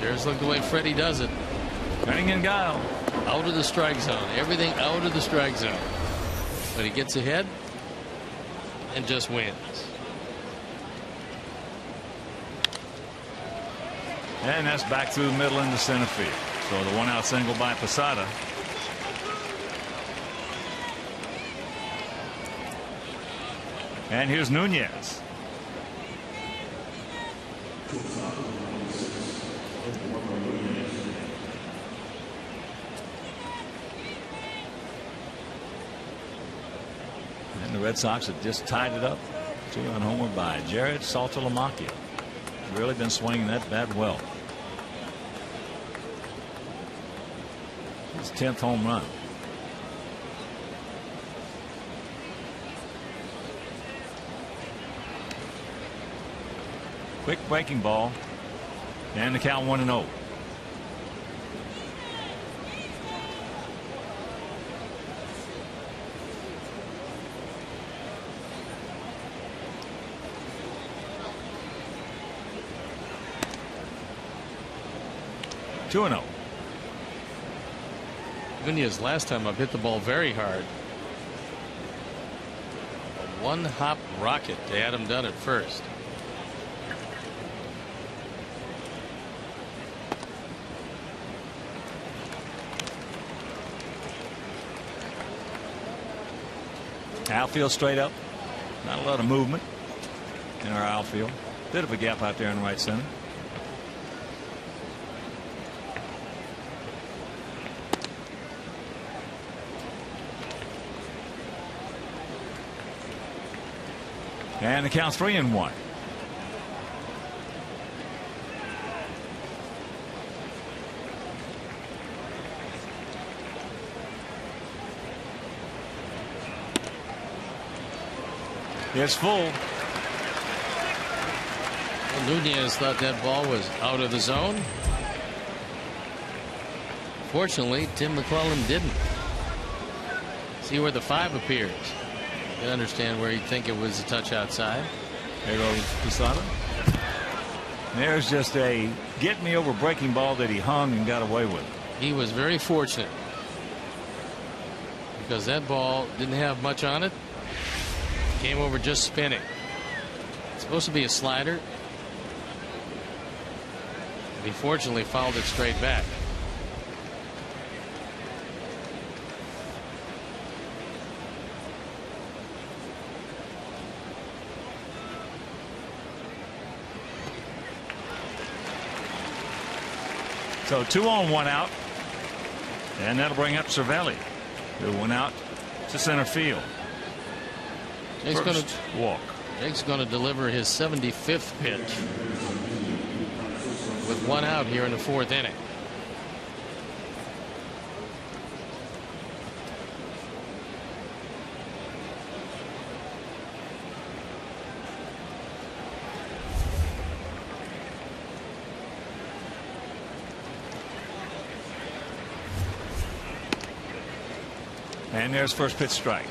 Just look the way Freddie does it. Cunningham Guile. Out of the strike zone. Everything out of the strike zone. But he gets ahead and just wins. And that's back through the middle into center field. So the 1-out single by Posada. And here's Nunez. And the Red Sox have just tied it up. 2-run homer by Jared Saltalamacchia. Really been swinging that bat well. His 10th home run. Quick breaking ball. And the count 1-0. Two-0. Nunez last time up hit the ball very hard. A 1-hop rocket to Adam Dunn at first. Outfield straight up. Not a lot of movement in our outfield. Bit of a gap out there in right center. And the count's 3-1. It's full. Well, Nunez thought that ball was out of the zone. Fortunately, Tim McClellan didn't. See where the 5 appears. You can understand where you'd think it was a touch outside. There goes Posada. There's just a get me over breaking ball that he hung and got away with. He was very fortunate because that ball didn't have much on it. Came over just spinning. It's supposed to be a slider. He fortunately fouled it straight back. So 2 on, 1 out. And that'll bring up Cervelli, who went out to center field. First walk. Jake's going to deliver his 75th pitch with 1 out here in the 4th inning. And there's first pitch strike.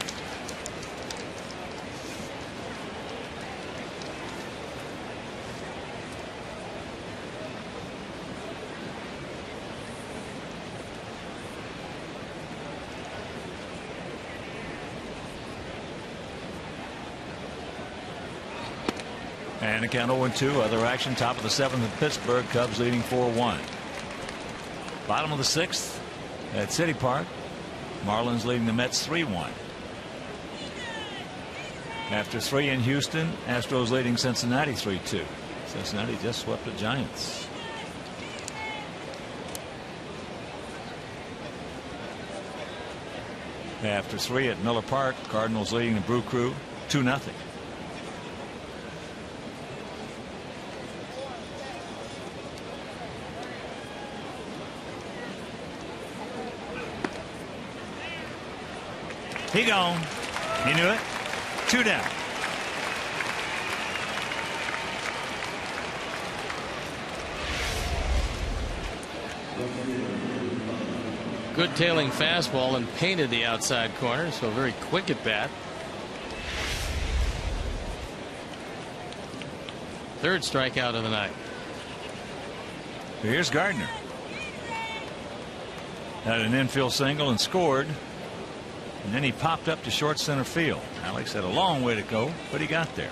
And a count 0-2. Other action, top of the 7th in Pittsburgh. Cubs leading 4-1. Bottom of the 6th at City Park. Marlins leading the Mets 3-1. After 3 in Houston, Astros leading Cincinnati 3-2. Cincinnati just swept the Giants. After 3 at Miller Park, Cardinals leading the Brew Crew 2-0. He gone. He knew it. 2 down. Good tailing fastball and painted the outside corner, so very quick at bat. Third strikeout of the night. Here's Gardner. Had an infield single and scored. And then he popped up to short center field. Alex had a long way to go, but he got there.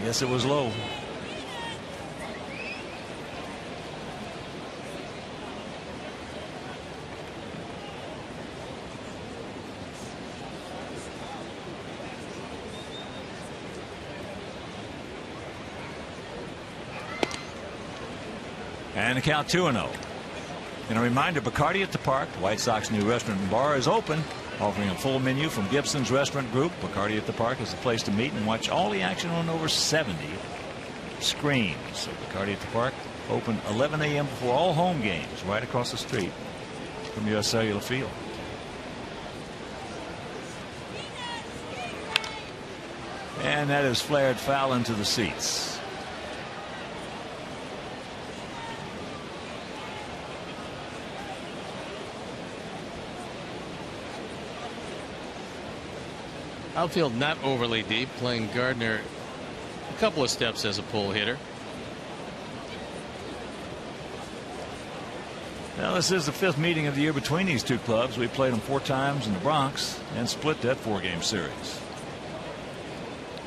Yes, it was low. And the count 2-0. And a reminder, Bacardi at the Park, White Sox new restaurant and bar, is open, offering a full menu from Gibson's Restaurant Group. Bacardi at the Park is the place to meet and watch all the action on over 70 screens. So Bacardi at the Park, open 11 a.m. before all home games, right across the street from U.S. Cellular Field. And that is flared foul into the seats. Outfield not overly deep, playing Gardner a couple of steps as a pull hitter. Now, this is the 5th meeting of the year between these two clubs. We played them 4 times in the Bronx and split that 4-game series.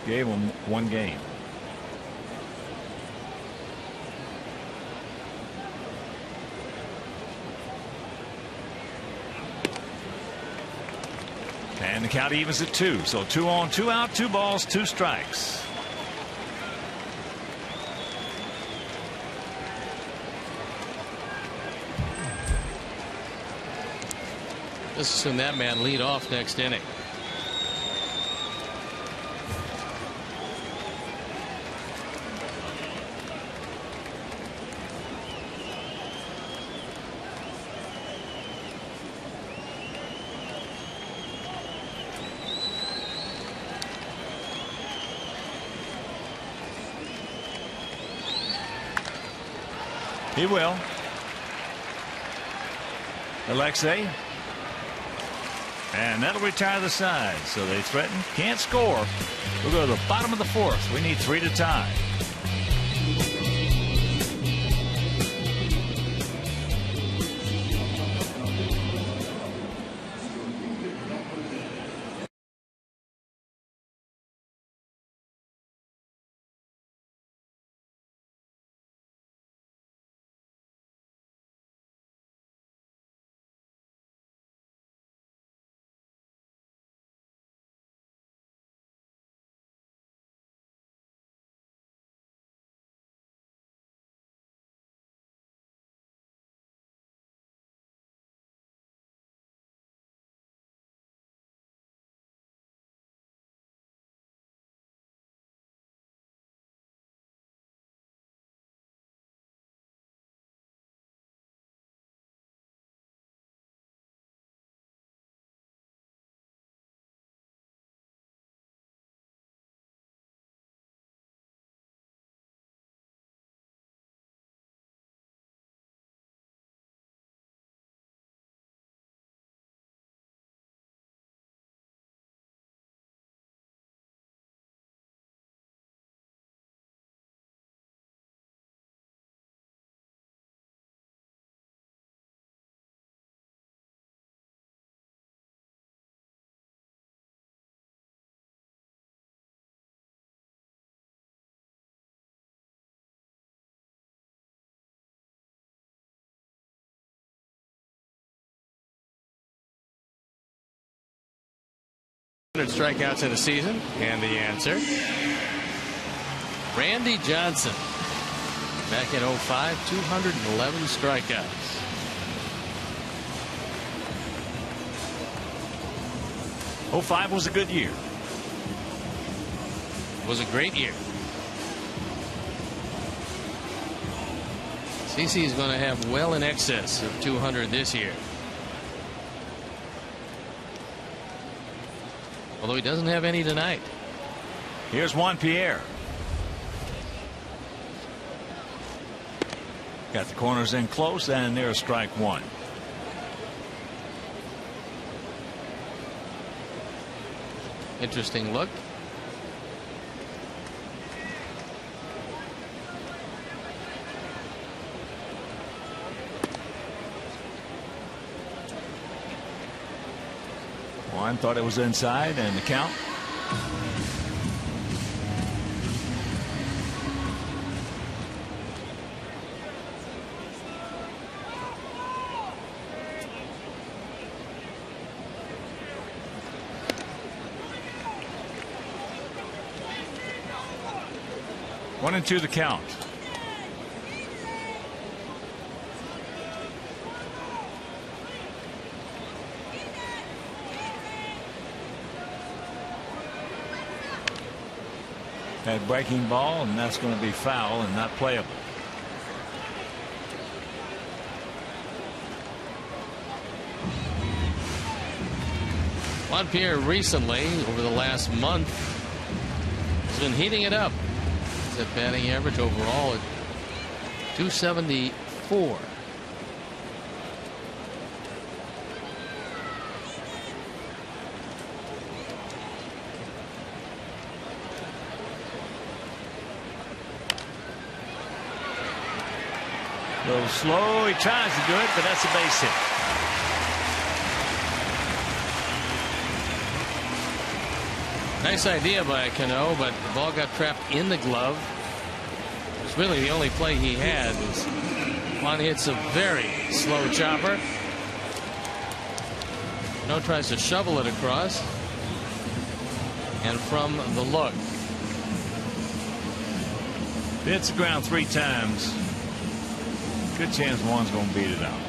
Gave them 1 game. And the count evens at 2. So 2 on, 2 out, 2 balls, 2 strikes. Let's assume that man lead off next inning. He will. Alexei. And that'll retire the side. So they threaten. Can't score. We'll go to the bottom of the 4th. We need 3 to tie. strikeouts in a season? And the answer, Randy Johnson. Back in 05, 211 strikeouts. '05 was a good year. It was a great year. CC is going to have well in excess of 200 this year. Although he doesn't have any tonight. Here's Juan Pierre. Got the corners in close, and there's strike one. Interesting look. Juan thought it was inside, and the count. One and two the count. That breaking ball, and that's going to be foul and not playable. Juan Pierre recently, over the last month, has been heating it up. He's at batting average overall at 274. A little slow. He tries to do it, but that's a base hit. Nice idea by Cano, but the ball got trapped in the glove. It's really the only play he had. Juan hits a very slow chopper. Cano tries to shovel it across. And from the look. Hits the ground 3 times. Good chance Juan's going to beat it out.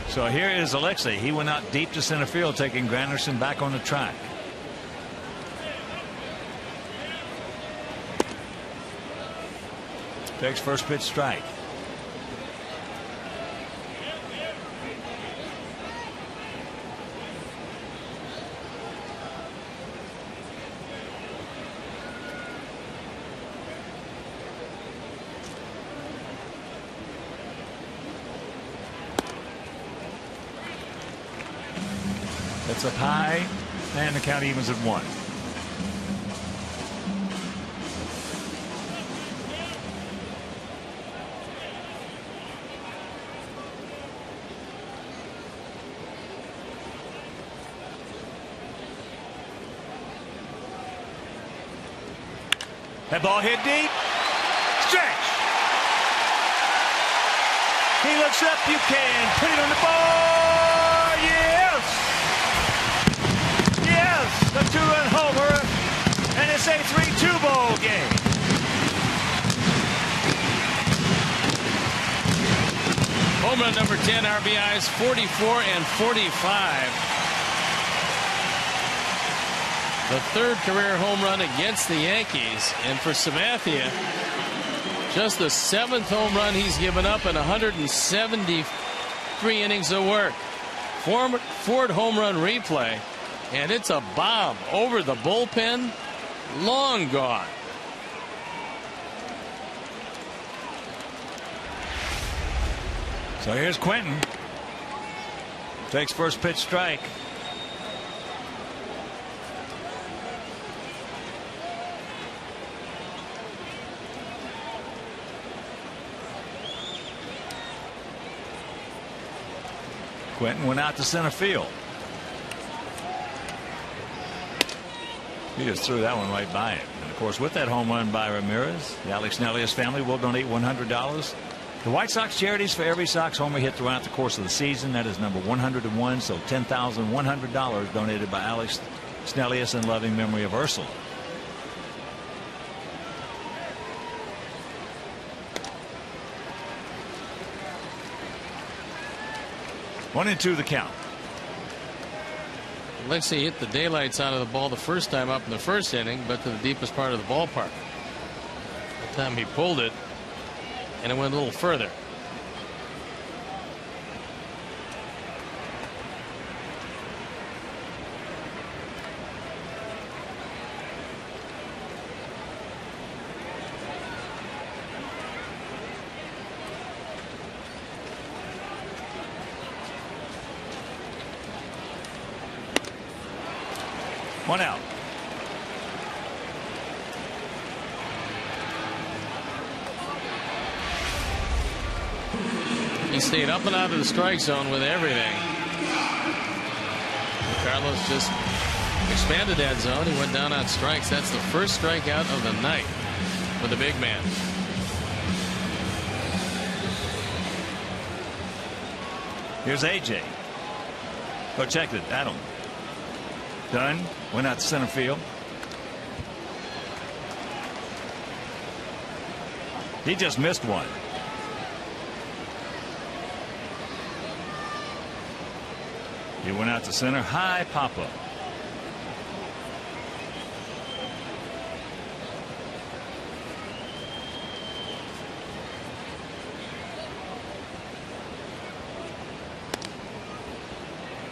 So here is Alexei. He went out deep to center field, taking Granderson back on the track. Takes first pitch strike. That's up high, and the count evens at 1. That ball hit deep. Stretch. He looks up. You can put it on the ball. Yes. Yes. A 2-run homer. And it's a 3-2 ball game. Home run number 10, RBIs 44 and 45. The third career home run against the Yankees, and for Sabathia, just the 7th home run he's given up in 173 innings of work. Ford home run replay, and it's a bomb over the bullpen, long gone. So here's Quentin. Takes first pitch strike. Quentin went out to center field. He just threw that one right by it. And of course, with that home run by Ramirez, the Alex Nelius family will donate $100 The White Sox charities for every Sox homer hit throughout the course of the season. That is number 101. So $10,100 donated by Alex Snellius in loving memory of Ursula. One and two the count. Alexi hit the daylights out of the ball the first time up in the first inning, but to the deepest part of the ballpark. The time he pulled it, and it went a little further. One out. He stayed up and out of the strike zone with everything. Carlos just expanded that zone. He went down on strikes. That's the first strikeout of the night for the big man. Here's AJ. Go check it. Adam. Done. Went out to center field. He just missed one. He went out to center. High pop up.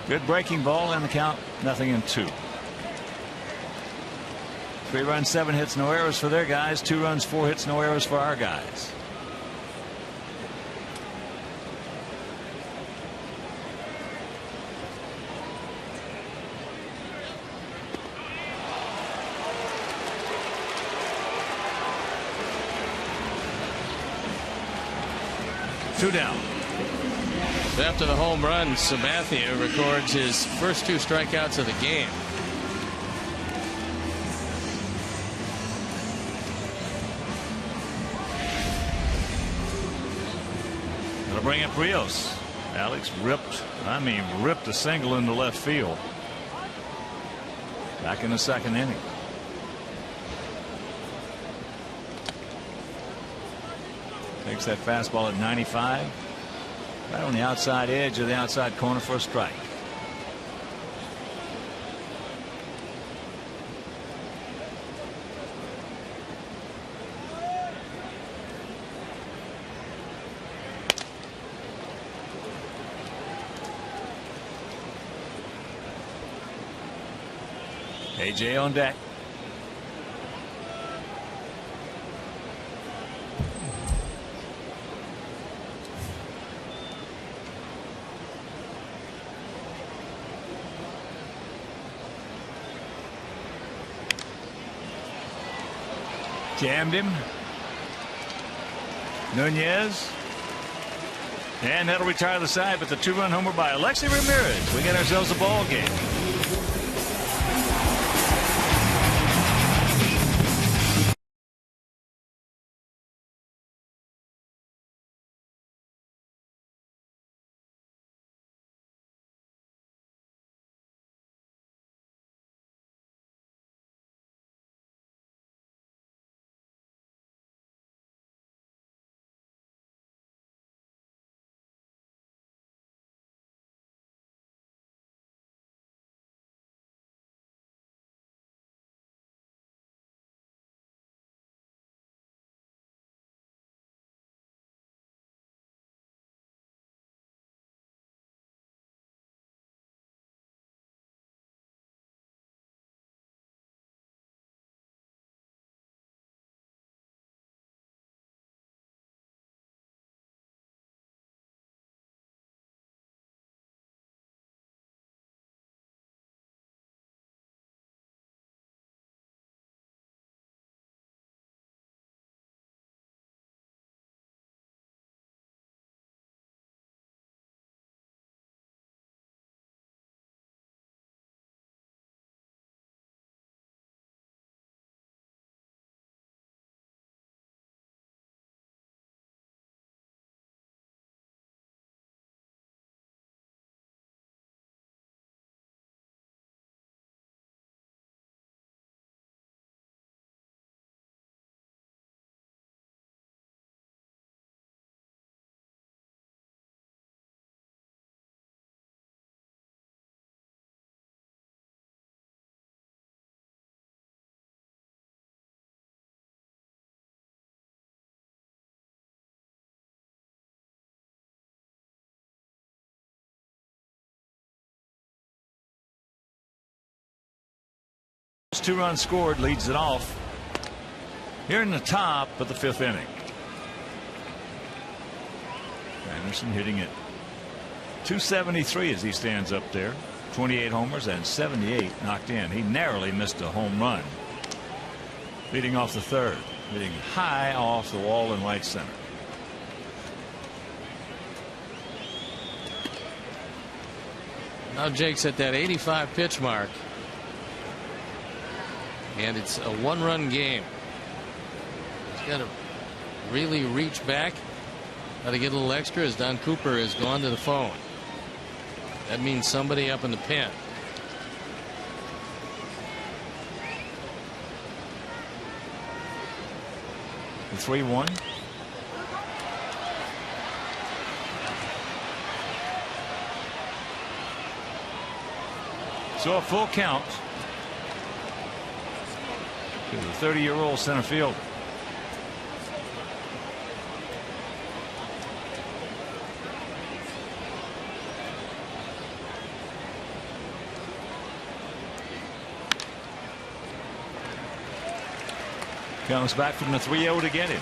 Good breaking ball, and the count 0-2. 3 runs, 7 hits, no errors for their guys. 2 runs, 4 hits, no errors for our guys. Two down. After the home run, Sabathia records his first 2 strikeouts of the game. That'll bring up Rios. Alex ripped a single into left field. Back in the second inning. Takes that fastball at 95. Right on the outside edge of the outside corner for a strike. AJ on deck. Jammed him. Nunez. And that'll retire the side, but the 2-run homer by Alexi Ramirez. We get ourselves a ball game. counts, 2 runs scored, leads it off here in the top of the 5th inning. Anderson hitting it .273 as he stands up there. 28 homers and 78 knocked in. He narrowly missed a home run leading off the 3rd, hitting high off the wall in right center. Now Jake's at that 85 pitch mark, and it's a 1-run game. He's got to really reach back. Got to get a little extra as Don Cooper has gone to the phone. That means somebody up in the pen. The 3-1. So a full count to the 30-year-old center fielder. Comes back from the 3-0 to get him.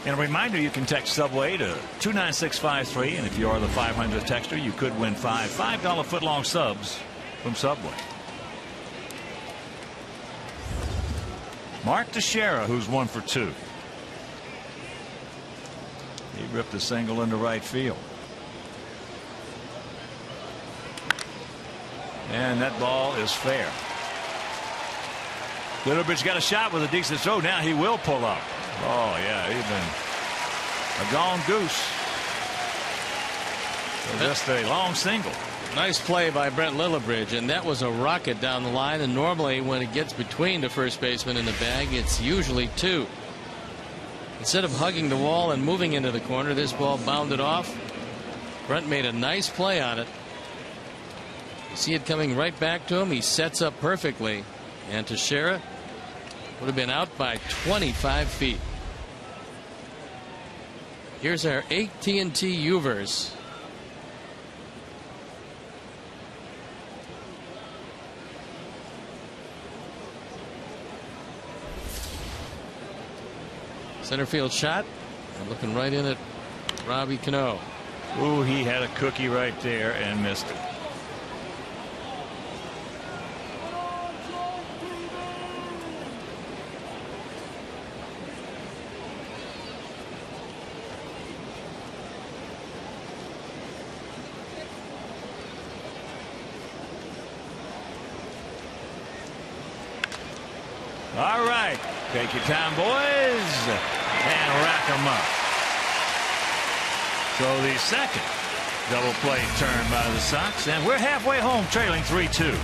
And a reminder, you can text Subway to 29653, and if you are the 500th texter, you could win $5 footlong subs from Subway. Mark Teixeira, who's 1 for 2. He ripped a single into right field. And that ball is fair. Littlebridge got a shot with a decent throw. Now he will pull up. Oh, yeah, he's been a gone goose. So just a long single. Nice play by Brent Littlebridge, and that was a rocket down the line. And normally when it gets between the first baseman and the bag, it's usually 2. Instead of hugging the wall and moving into the corner, this ball bounded off. Brent made a nice play on it. You see it coming right back to him. He sets up perfectly, and Teixeira would have been out by 25 feet. Here's our AT&T Uvers. Center field shot, and looking right in at Robbie Cano. Ooh, he had a cookie right there and missed it. All right, take your time, boys, and rack them up. So the second double play turn by the Sox, and we're halfway home, trailing 3-2.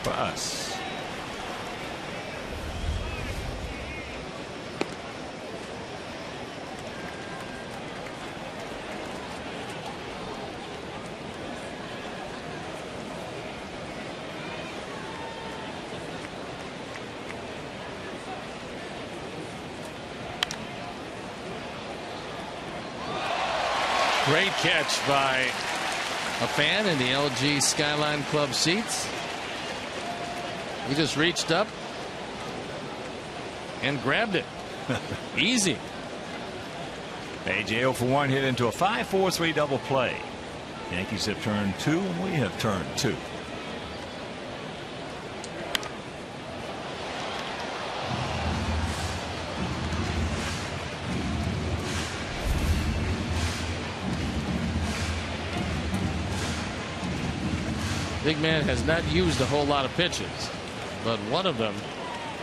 for us. Great catch by a fan in the LG Skyline Club seats. He just reached up and grabbed it. Easy. AJ 0 for 1 hit into a 5-4-3 double play. Yankees have turned 2 and we have turned 2. Big man has not used a whole lot of pitches, but one of them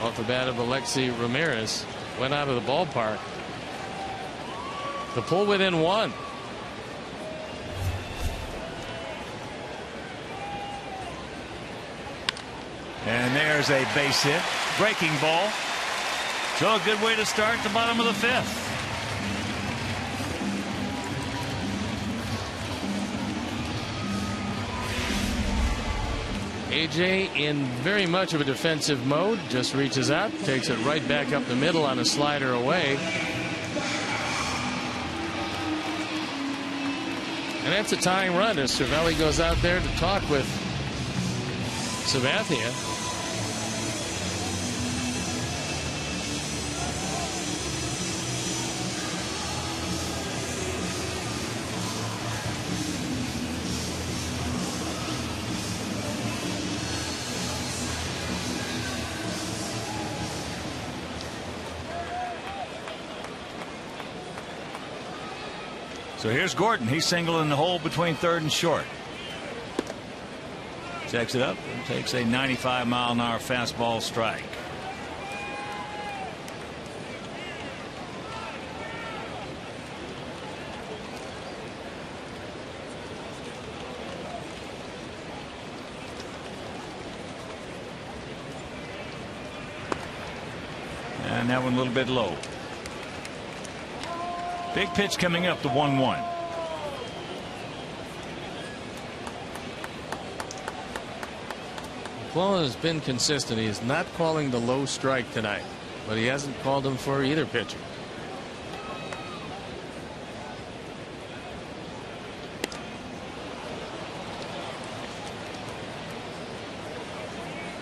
off the bat of Alexi Ramirez went out of the ballpark to pull within 1. And there's a base hit, breaking ball. So a good way to start the bottom of the 5th. AJ in very much of a defensive mode, just reaches out, takes it right back up the middle on a slider away. And that's a tying run as Cervelli goes out there to talk with Sabathia. So here's Gordon. He's single in the hole between third and short. Checks it up and takes a 95-mile-an-hour fastball strike. And that one a little bit low. Big pitch coming up, the 1-1. McClellan has been consistent. He is not calling the low strike tonight, but he hasn't called him for either pitcher.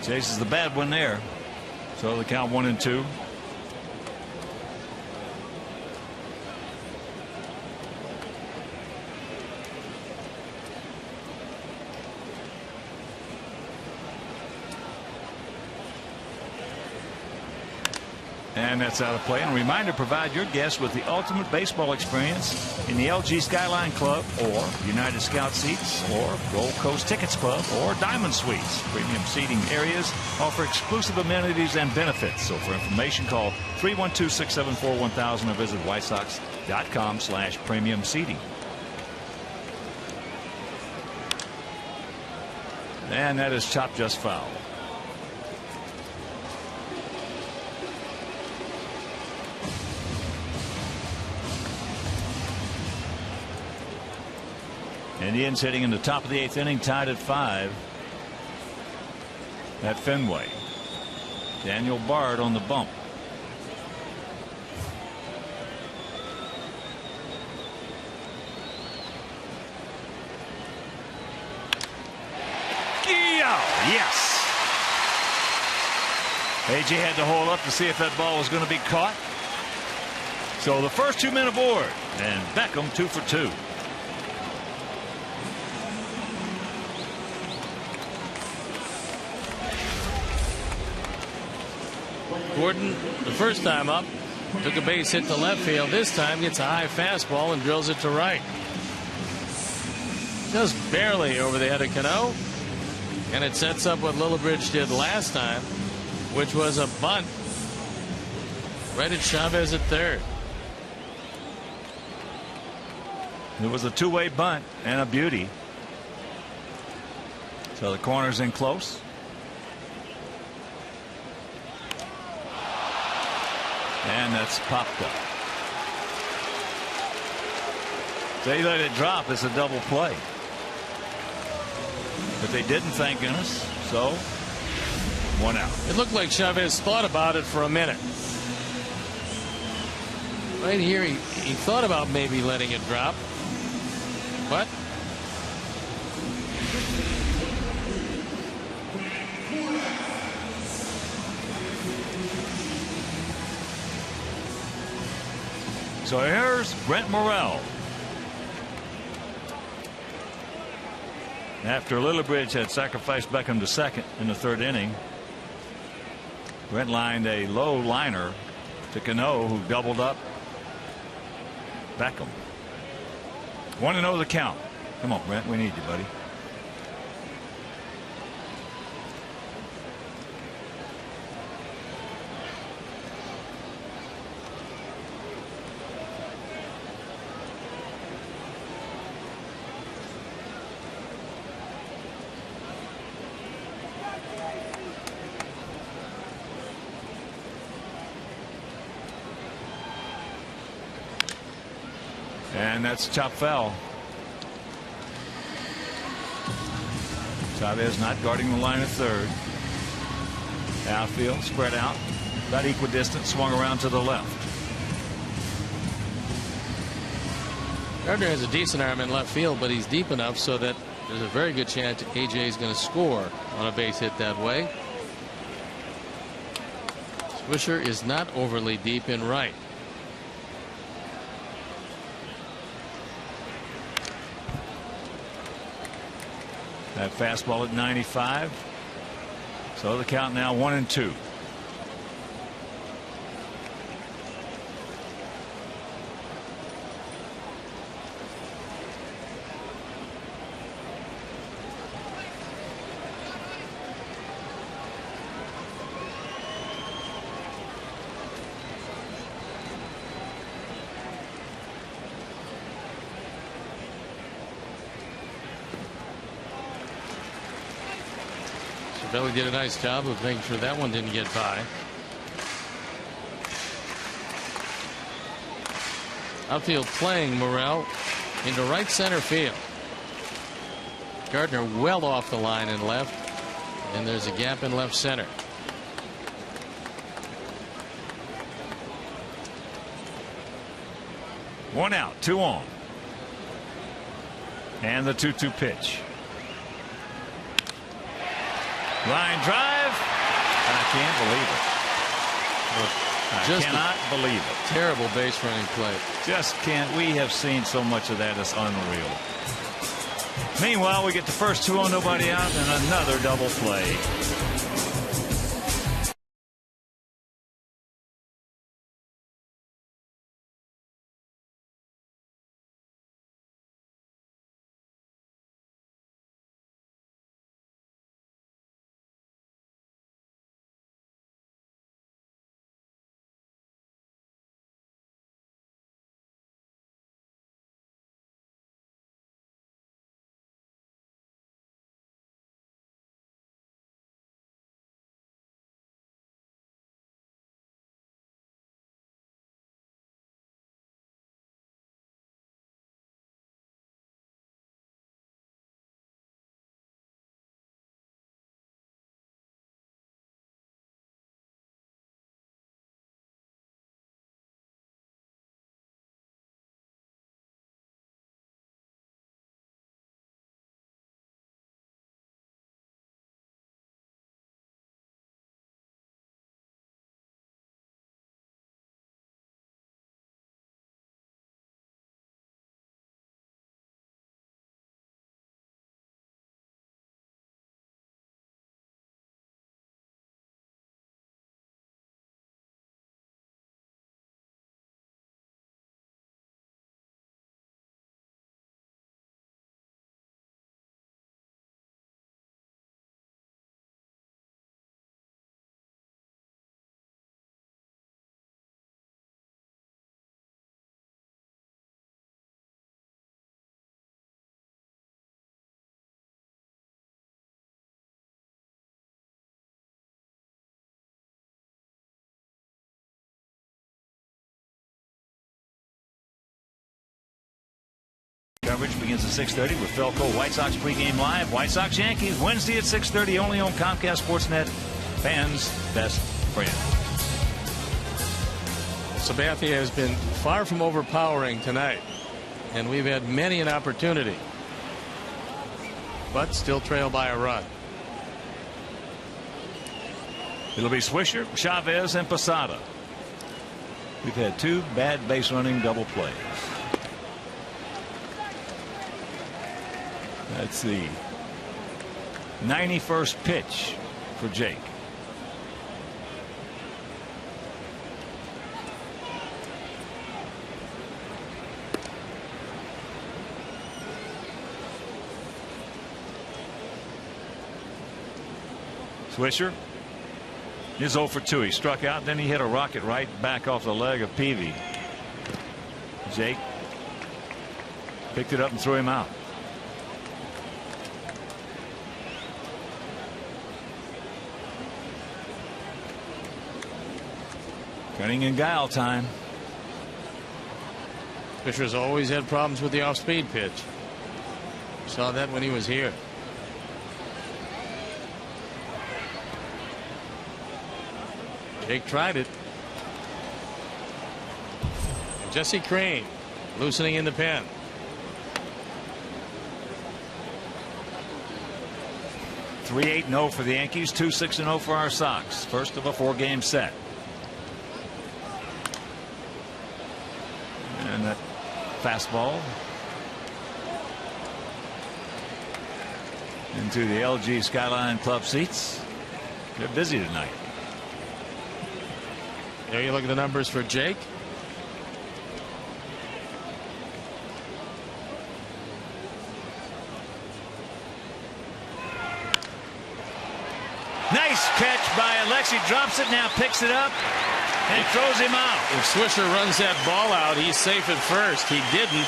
Chases the bad one there. So the count 1-2. And that's out of play. And a reminder, provide your guests with the ultimate baseball experience in the LG Skyline Club or United Scout Seats or Gold Coast Tickets Club or Diamond Suites. Premium seating areas offer exclusive amenities and benefits. So for information, call 312-674-1000 or visit whitesox.com/premium seating. And that is chopped just foul. Indians hitting in the top of the 8th inning, tied at 5 at Fenway. Daniel Bard on the bump. Yes. AJ had to hold up to see if that ball was going to be caught. So the first 2 men aboard, and Beckham 2 for 2. Gordon, the first time up, took a base hit to left field. This time gets a high fastball and drills it to right. Just barely over the head of Cano. And it sets up what Lillibridge did last time, which was a bunt right at Chavez at third. It was a two-way bunt and a beauty. So the corner's in close. And that's popped up. They let it drop. It's a double play. But they didn't, thank goodness. So, 1 out. It looked like Chavez thought about it for a minute. Right here, he thought about maybe letting it drop. But so here's Brent Morrell. After Lillibridge had sacrificed Beckham to second in the 3rd inning, Brent lined a low liner to Cano, who doubled up Beckham. 1-0 the count. Come on, Brent, we need you, buddy. And that's chop foul. Chavez not guarding the line at 3rd. Outfield spread out, about equidistant, swung around to the left. Gardner has a decent arm in left field, but he's deep enough so that there's a very good chance AJ is going to score on a base hit that way. Swisher is not overly deep in right. That fastball at 95. So the count now 1-2. Belly did a nice job of making sure that one didn't get by. Outfield playing Morrell into right center field. Gardner well off the line in left, and there's a gap in left center. One out, 2 on. And the 2-2 pitch. Line drive. I can't believe it. I cannot believe it. Terrible base running play. Just can't. We have seen so much of that. It's unreal. Meanwhile, we get the first 2 on, nobody out, and another double play. Coverage begins at 6:30 with Felco White Sox pregame live. White Sox Yankees Wednesday at 6:30 only on Comcast Sportsnet. Fans' best friend. Sabathia has been far from overpowering tonight, and we've had many an opportunity, but still trail by a run. It'll be Swisher, Chavez, and Posada. We've had 2 bad base running double plays. That's the 91st pitch for Jake. Swisher is 0 for 2. He struck out, then he hit a rocket right back off the leg of Peavy. Jake picked it up and threw him out. Cunning and guile time. Fisher's always had problems with the off-speed pitch. Saw that when he was here. Jake tried it. And Jesse Crain loosening in the pen. Three 8-0 for the Yankees, 2-6-0 for our Sox. First of a 4-game set. And that fastball into the LG Skyline Club seats. They're busy tonight. There you look at the numbers for Jake. Nice catch by Alexi. Drops it now, picks it up, and throws him out. If Swisher runs that ball out, he's safe at first. He didn't,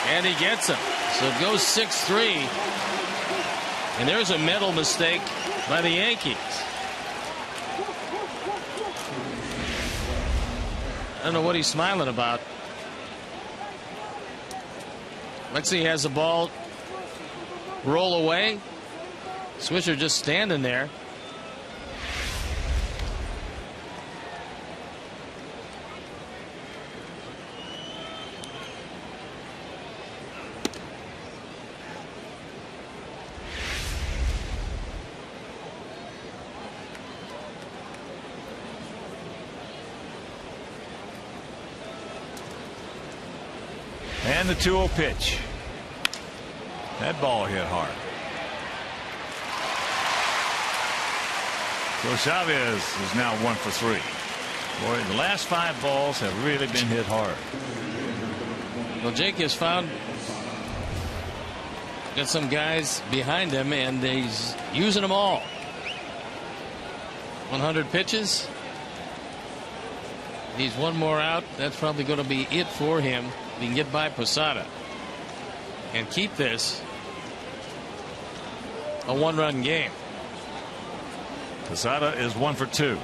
and he gets him. So it goes 6-3. And there's a mental mistake by the Yankees. I don't know what he's smiling about. Lexi has the ball roll away. Swisher just standing there. And the 2-0 pitch. That ball hit hard. So Chavez is now 1 for 3. Boy, the last 5 balls have really been hit hard. Well, Jake has got some guys behind him, and he's using them all. 100 pitches. He's 1 more out. That's probably going to be it for him. He can get by Posada and keep this a 1-run game. Posada is 1 for 2.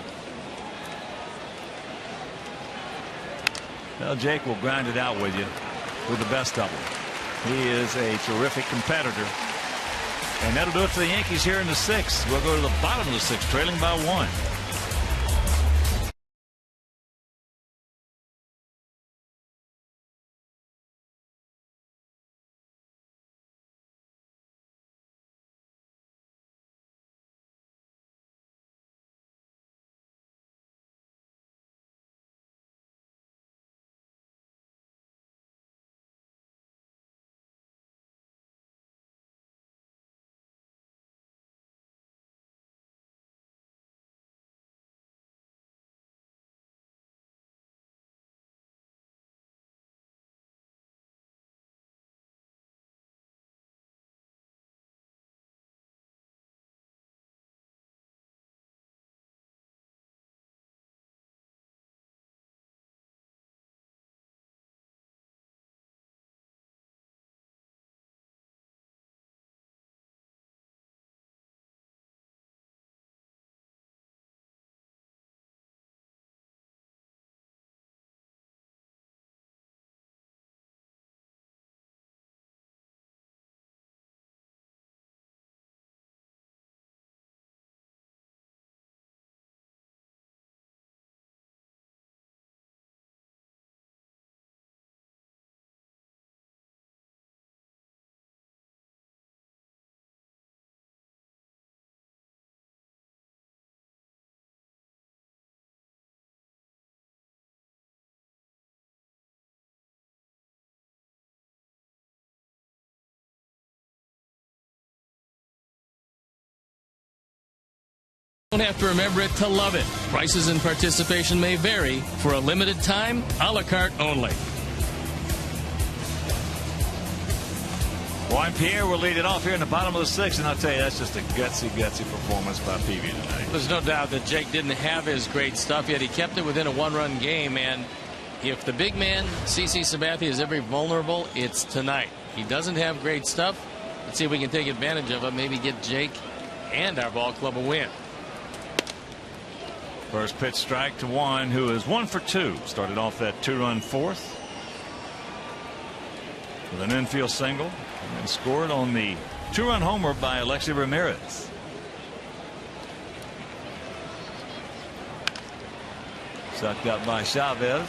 Well, Jake will grind it out with you with the best of them. He is a terrific competitor. And that'll do it for the Yankees here in the 6th. We'll go to the bottom of the 6th, trailing by 1. Don't have to remember it to love it. Prices and participation may vary. For a limited time, a la carte only. Juan Pierre will lead it off here in the bottom of the sixth, and I'll tell you, that's just a gutsy performance by Peavy tonight. There's no doubt that Jake didn't have his great stuff yet. He kept it within a one-run game, and if the big man, CC Sabathia, is ever vulnerable, it's tonight. He doesn't have great stuff. Let's see if we can take advantage of it, maybe get Jake and our ball club a win. First pitch strike to Juan, who is 1 for 2. Started off that 2-run fourth with an infield single, and then scored on the 2-run homer by Alexi Ramirez. Sucked up by Chavez.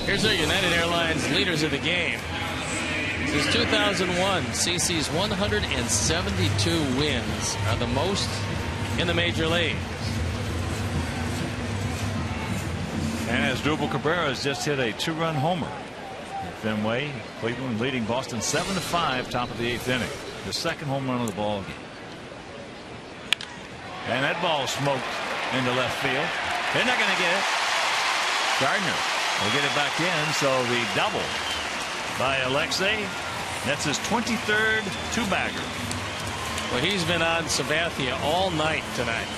Here's our United Airlines leaders of the game. Since 2001, CC's 172 wins are the most in the major leagues. And as Asdrubal Cabrera has just hit a 2-run homer at Fenway, Cleveland leading Boston 7-5, top of the 8th inning. The second home run of the ball game. And that ball smoked into left field. They're not going to get it. Gardner will get it back in, so the double by Alexei. That's his 23rd two-bagger. Well, he's been on Sabathia all night tonight.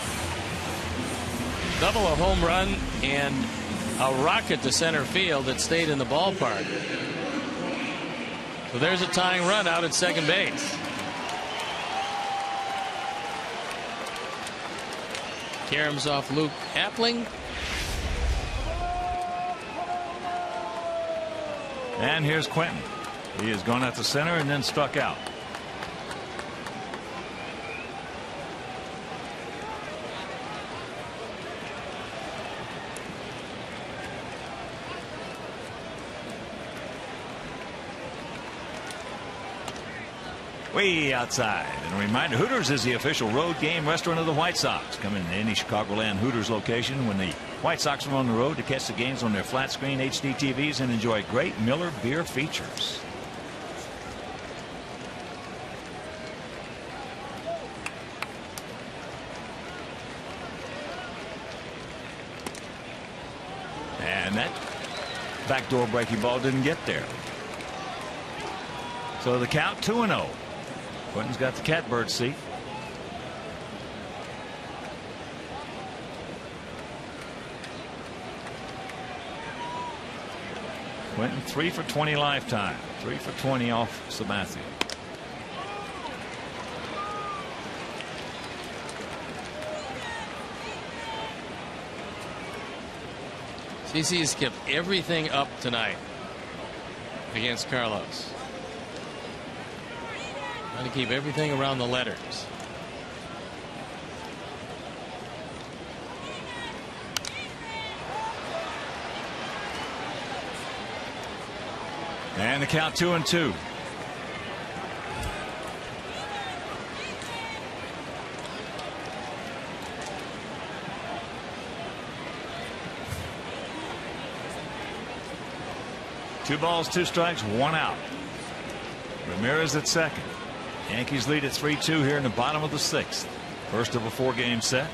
Double, a home run, and a rocket to center field that stayed in the ballpark. So there's a tying run out at second base. Karam's Luke Appling. And here's Quentin. He has gone out to center and then struck out. Way outside. And a reminder, Hooters is the official road game restaurant of the White Sox. Come in any Chicagoland Hooters location when the White Sox are on the road to catch the games on their flat screen HD TVs and enjoy great Miller beer features. And that backdoor breaking ball didn't get there. So the count 2-0. Quentin's got the catbird seat. Quentin 3 for 20 lifetime. 3 for 20 off Sabathia. CC's kept everything up tonight against Carlos. Trying to keep everything around the letters. And the count 2-2. Two balls, two strikes, one out. Ramirez at second. Yankees lead at 3-2 here in the bottom of the sixth. First of a 4-game set.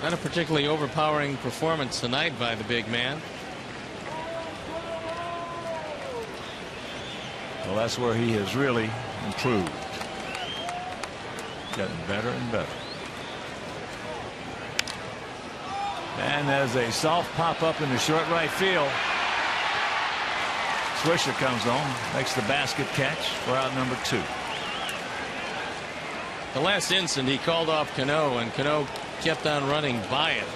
Not a particularly overpowering performance tonight by the big man. Well, that's where he has really improved. Getting better and better. And as a soft pop up in the short right field, Swisher comes on, makes the basket catch for out number 2. The last instant he called off Cano, and Cano kept on running by it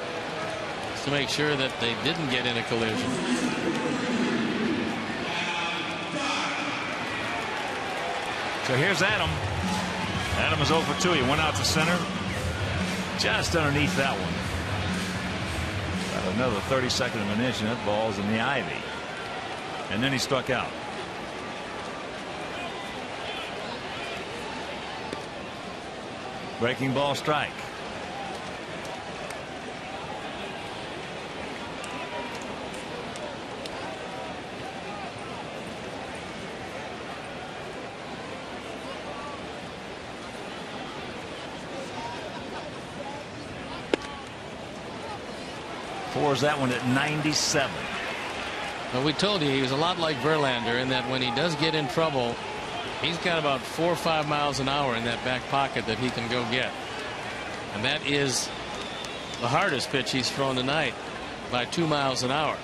to make sure that they didn't get in a collision. So here's Adam. Adam is 0 for 2. He went out to center, just underneath that one. About another 32nd of an inch, and that ball's in the ivy. And then he struck out. Breaking ball strike. Pours that one at 97. Well, we told you he was a lot like Verlander in that when he does get in trouble, he's got about 4 or 5 miles an hour in that back pocket that he can go get. And that is the hardest pitch he's thrown tonight by 2 miles an hour.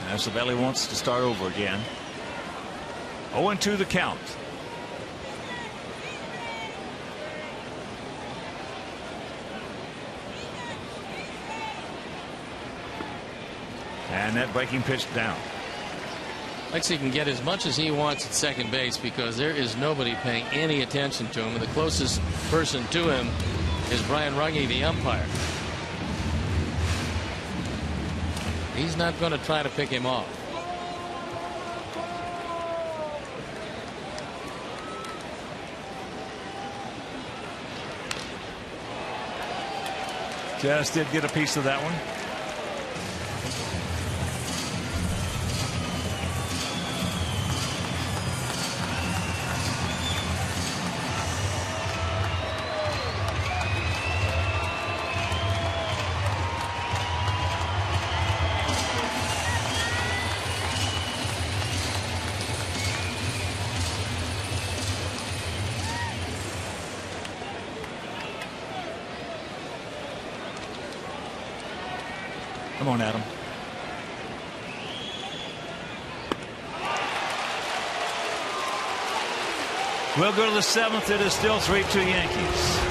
Now Cervelli wants to start over again. 0-2 the count. And that breaking pitch down. Lexi can get as much as he wants at second base because there is nobody paying any attention to him. And the closest person to him is Brian Runge, the umpire. He's not going to try to pick him off. Just did get a piece of that one. Come on, Adam. We'll go to the 7th. It is still 3-2 Yankees.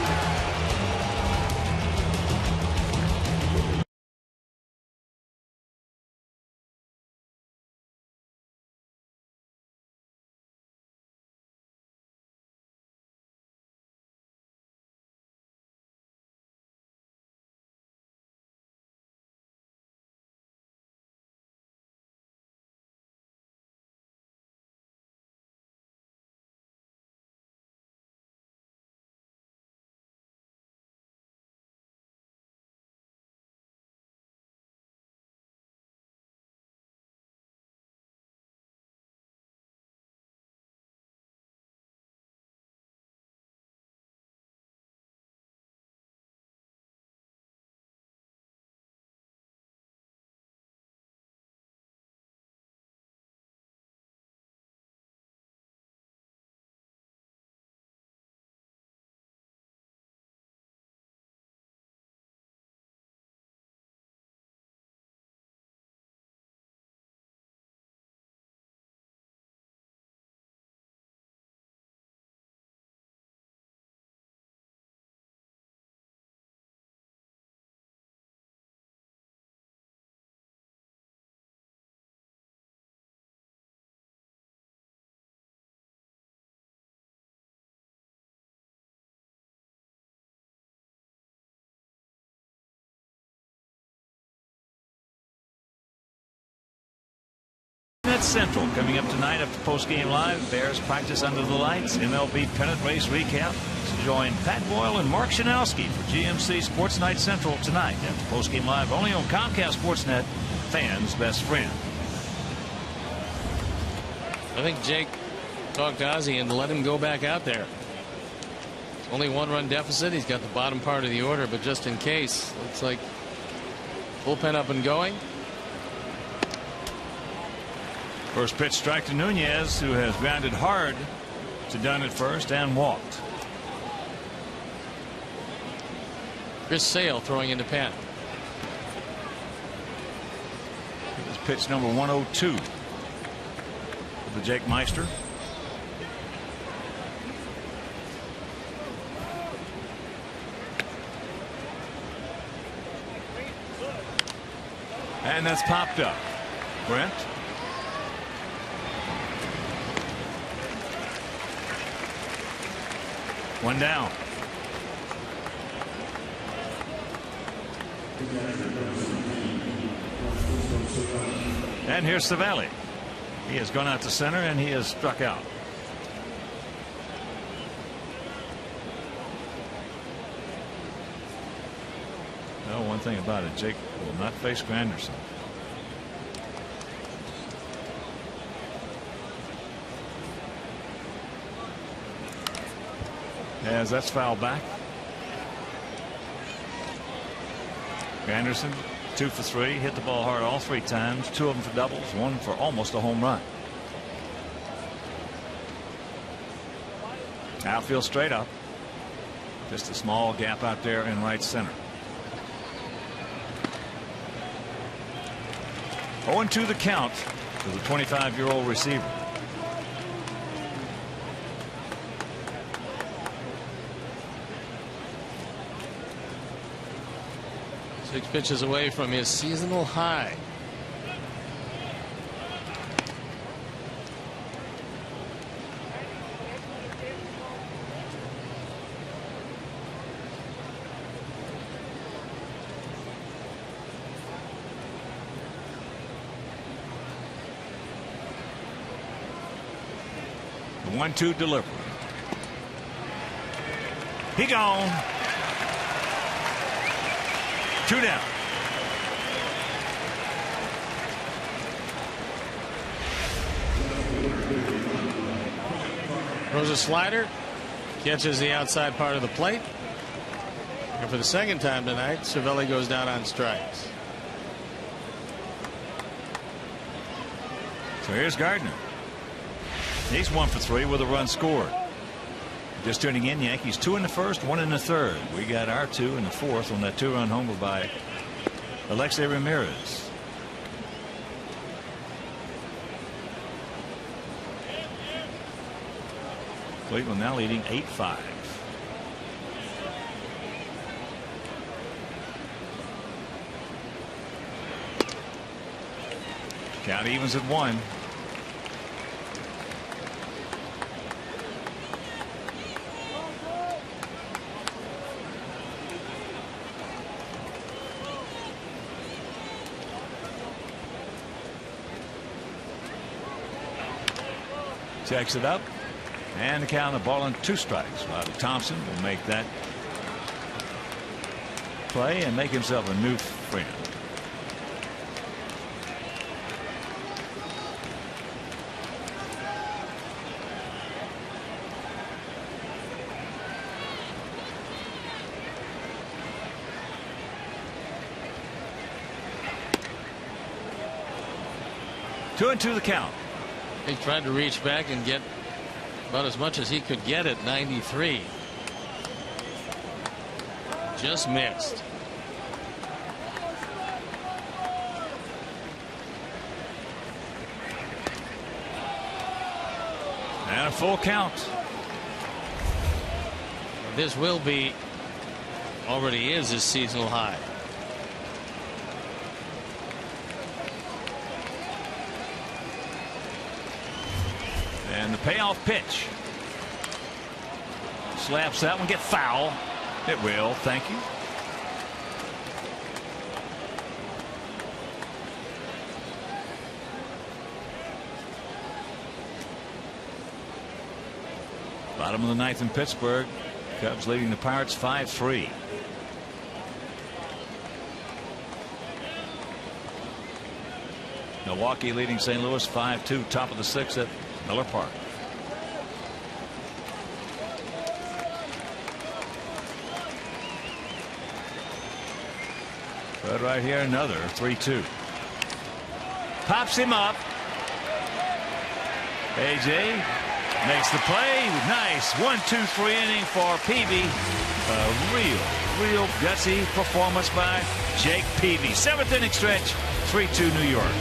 Central coming up tonight after post-game live. Bears practice under the lights. MLB pennant race recap. So join Pat Boyle and Mark Shanowski for GMC Sports Night Central tonight after post-game live only on Comcast Sportsnet, fans' best friend. I think Jake talked to Ozzie and let him go back out there. Only 1-run deficit. He's got the bottom part of the order, but just in case, looks like bullpen up and going. First pitch strike to Nunez, who has grounded hard to Dunn at first and walked. Chris Sale throwing into Pat. It was pitch number 102 for the Jake Meister. And that's popped up. Brent. One down. And here's Cervelli. He has gone out to center and he has struck out. Well, one thing about it, Jake will not face Granderson. as that's fouled back. Anderson 2 for 3, hit the ball hard all 3 times, 2 of them for doubles, 1 for almost a home run. Outfield straight up. Just a small gap out there in right center. 0-2 the count to the 25-year-old receiver. Six pitches away from his seasonal high. The 1-2 delivery. He gone. 2 down. Throws a slider, catches the outside part of the plate, and for the second time tonight, Cervelli goes down on strikes. So here's Gardner. He's 1 for 3 with a run scored. Just tuning in, Yankees 2 in the first, 1 in the third. We got our 2 in the fourth on that 2-run homer by Alexei Ramirez. Cleveland now leading 8-5. Count evens at 1. Checks it up, and the count of ball and 2 strikes. Bobby Thompson will make that play and make himself a new friend. Two and 2 the count. He tried to reach back and get about as much as he could get at 93. Just missed. And a full count. This will be, already is, his seasonal high. And the payoff pitch. Slaps that one, get foul. It will, thank you. Bottom of the ninth in Pittsburgh. Cubs leading the Pirates 5-3. Milwaukee leading St. Louis 5-2. Top of the sixth at Miller Park. But right here, another 3-2. Pops him up. AJ makes the play. Nice 1-2-3 inning for Peavy. A real gutsy performance by Jake Peavy. 7th inning stretch, 3-2 New York.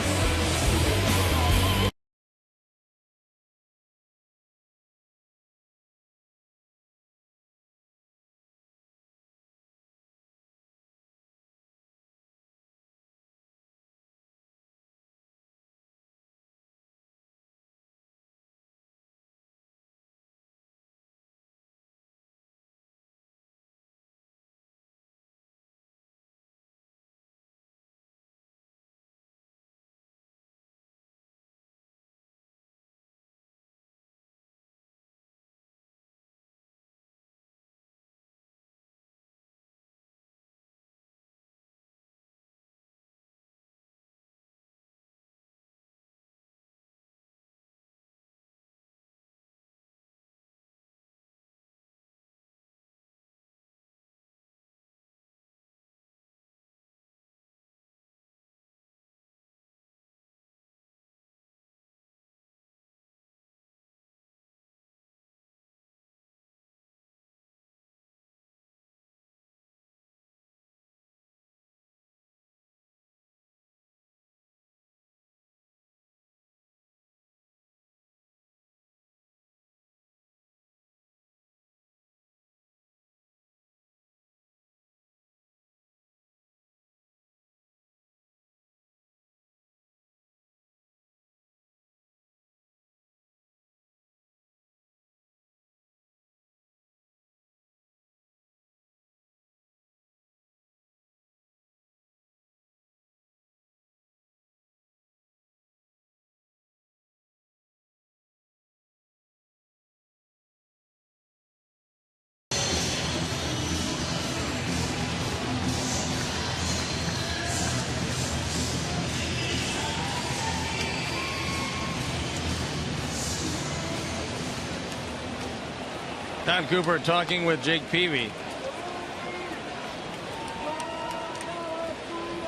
Don Cooper talking with Jake Peavy.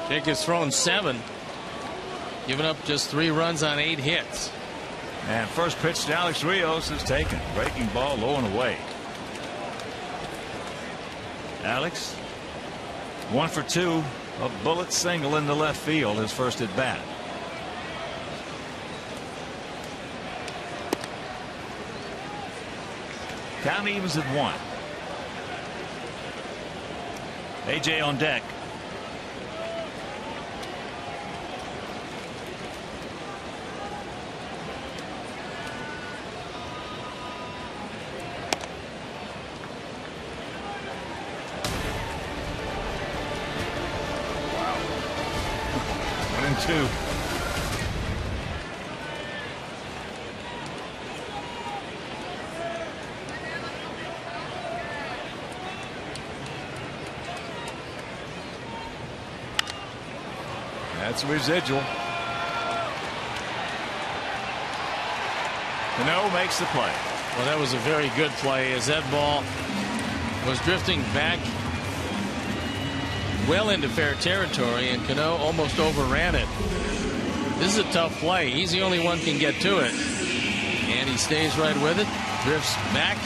Jake has thrown 7, giving up just 3 runs on 8 hits. And first pitch to Alex Rios is taken. Breaking ball low and away. Alex, 1 for 2, a bullet single in the left field, his first at bat. Count evens at 1. AJ on deck. Wow. 1 and 2. That's a residual. Cano makes the play. Well, that was a very good play as that ball was drifting back well into fair territory, and Cano almost overran it. This is a tough play. He's the only one can get to it. And he stays right with it, drifts back,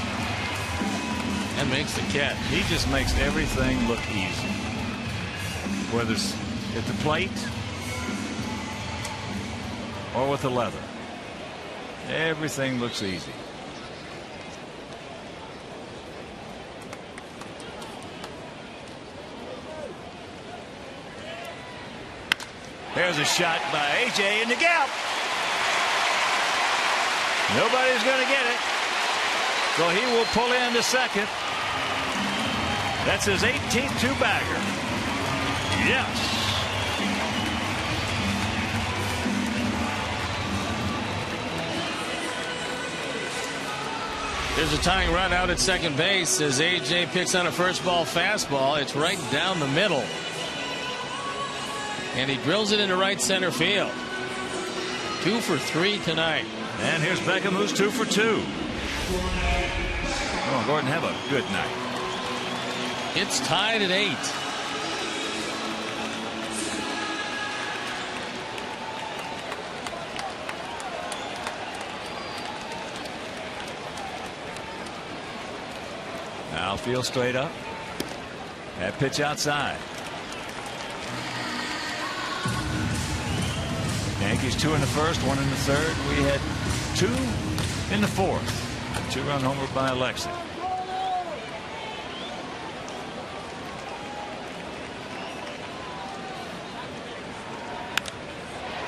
and makes the catch. He just makes everything look easy. Whether it's at the plate or with the leather. Everything looks easy. There's a shot by AJ in the gap. Nobody's going to get it. So he will pull in to second. That's his 18th two-bagger. Yes. There's a tying run out at second base as AJ picks on a first ball fastball. It's right down the middle. And he drills it into right center field. 2 for 3 tonight. And here's Beckham, who's 2 for 2. Oh, Gordon, have a good night. It's tied at 8. Outfield straight up. That pitch outside. Yankees 2 in the first, 1 in the third. We had 2 in the fourth. A 2-run homer by Alexi.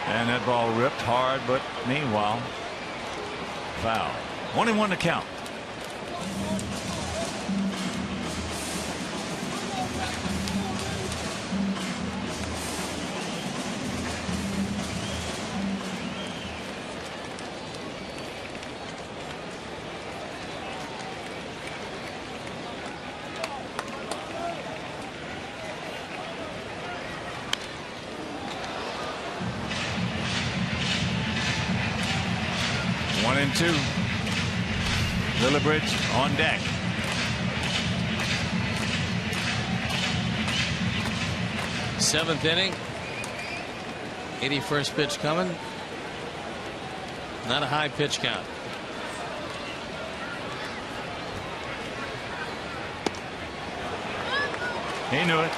And that ball ripped hard, but meanwhile, foul. 1-1 to count. One and 2. Lillibridge on deck. Seventh inning. 81st pitch coming. Not a high pitch count. He knew it.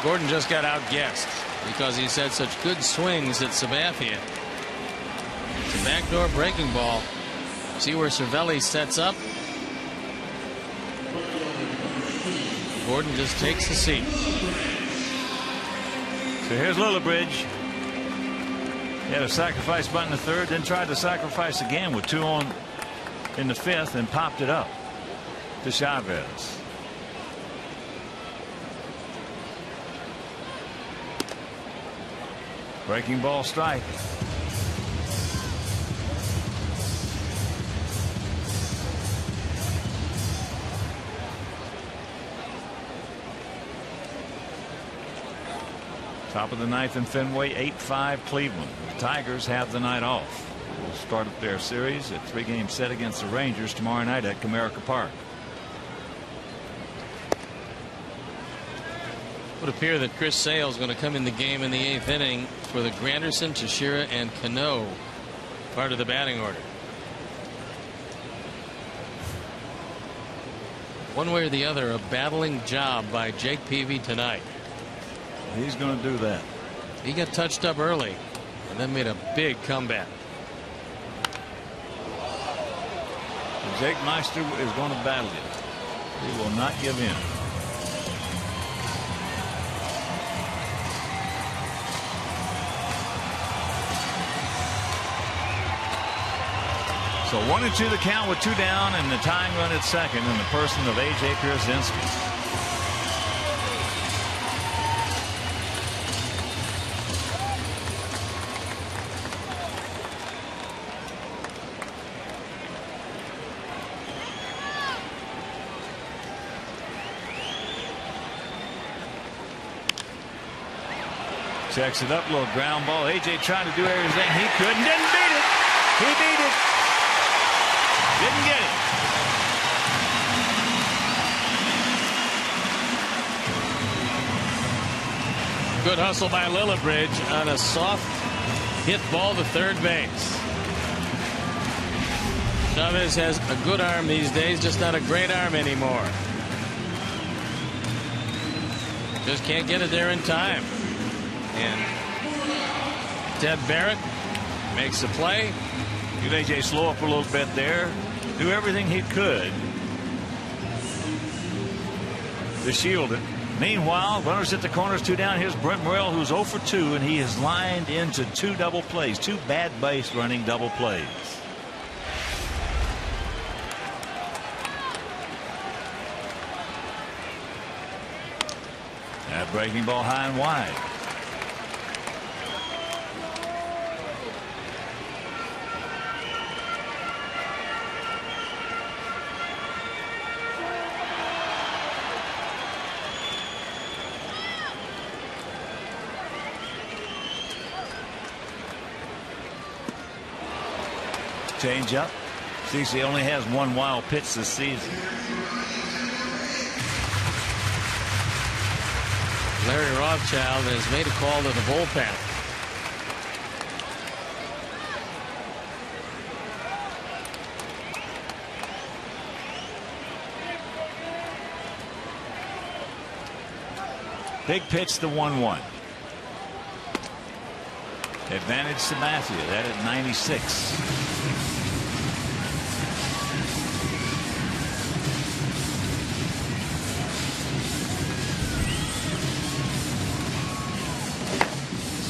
Gordon just got outguessed because he's had such good swings at Sabathia. It's a backdoor breaking ball. See where Cervelli sets up. Gordon just takes the seat. So here's Lillibridge. He had a sacrifice bunt in the third, then tried to sacrifice again with 2 on in the fifth and popped it up to Chavez. Breaking ball strike. Top of the ninth in Fenway, 8-5 Cleveland. The Tigers have the night off. We'll start up their series at 3-game set against the Rangers tomorrow night at Comerica Park. It would appear that Chris Sale is going to come in the game in the 8th inning for the Granderson, Teixeira, and Cano part of the batting order. One way or the other, a battling job by Jake Peavy tonight. He's going to do that. He got touched up early and then made a big comeback. Jake Meister is going to battle it. He will not give in. So 1-2 the count with 2 down and the tying run at second in the person of A.J. Pierzynski. Checks it up, little ground ball. A.J. trying to do everything he could and didn't beat it. He beat it. Didn't get it. Good hustle by Lillibridge on a soft hit ball to third base. Chavez has a good arm these days, just not a great arm anymore. Just can't get it there in time. And Ted Barrett makes the play. Give A.J. slow up a little bit there. Do everything he could to shield it. Meanwhile, runners at the corners, 2 down. Here's Brent Morrell, who's 0 for 2, and he is lined into 2 double plays, 2 bad base running double plays. That breaking ball high and wide. Change up. CC only has 1 wild pitch this season. Larry Rothschild has made a call to the bullpen. Big pitch, the 1-1. Advantage Sabathia. That at 96.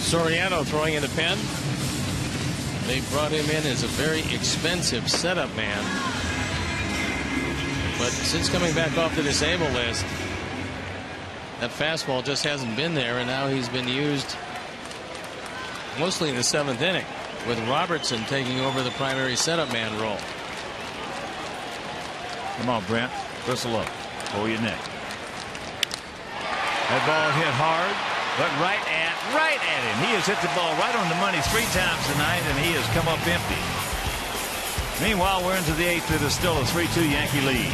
Soriano throwing in the pen. They brought him in as a very expensive setup man. But since coming back off the disabled list, that fastball just hasn't been there, and now he's been used mostly in the 7th inning with Robertson taking over the primary setup man role. Come on, Brent. Whistle up. Pull your neck. That ball hit hard, but right at him. He has hit the ball right on the money 3 times tonight, and he has come up empty. Meanwhile, we're into the 8th. It is still a 3-2 Yankee lead.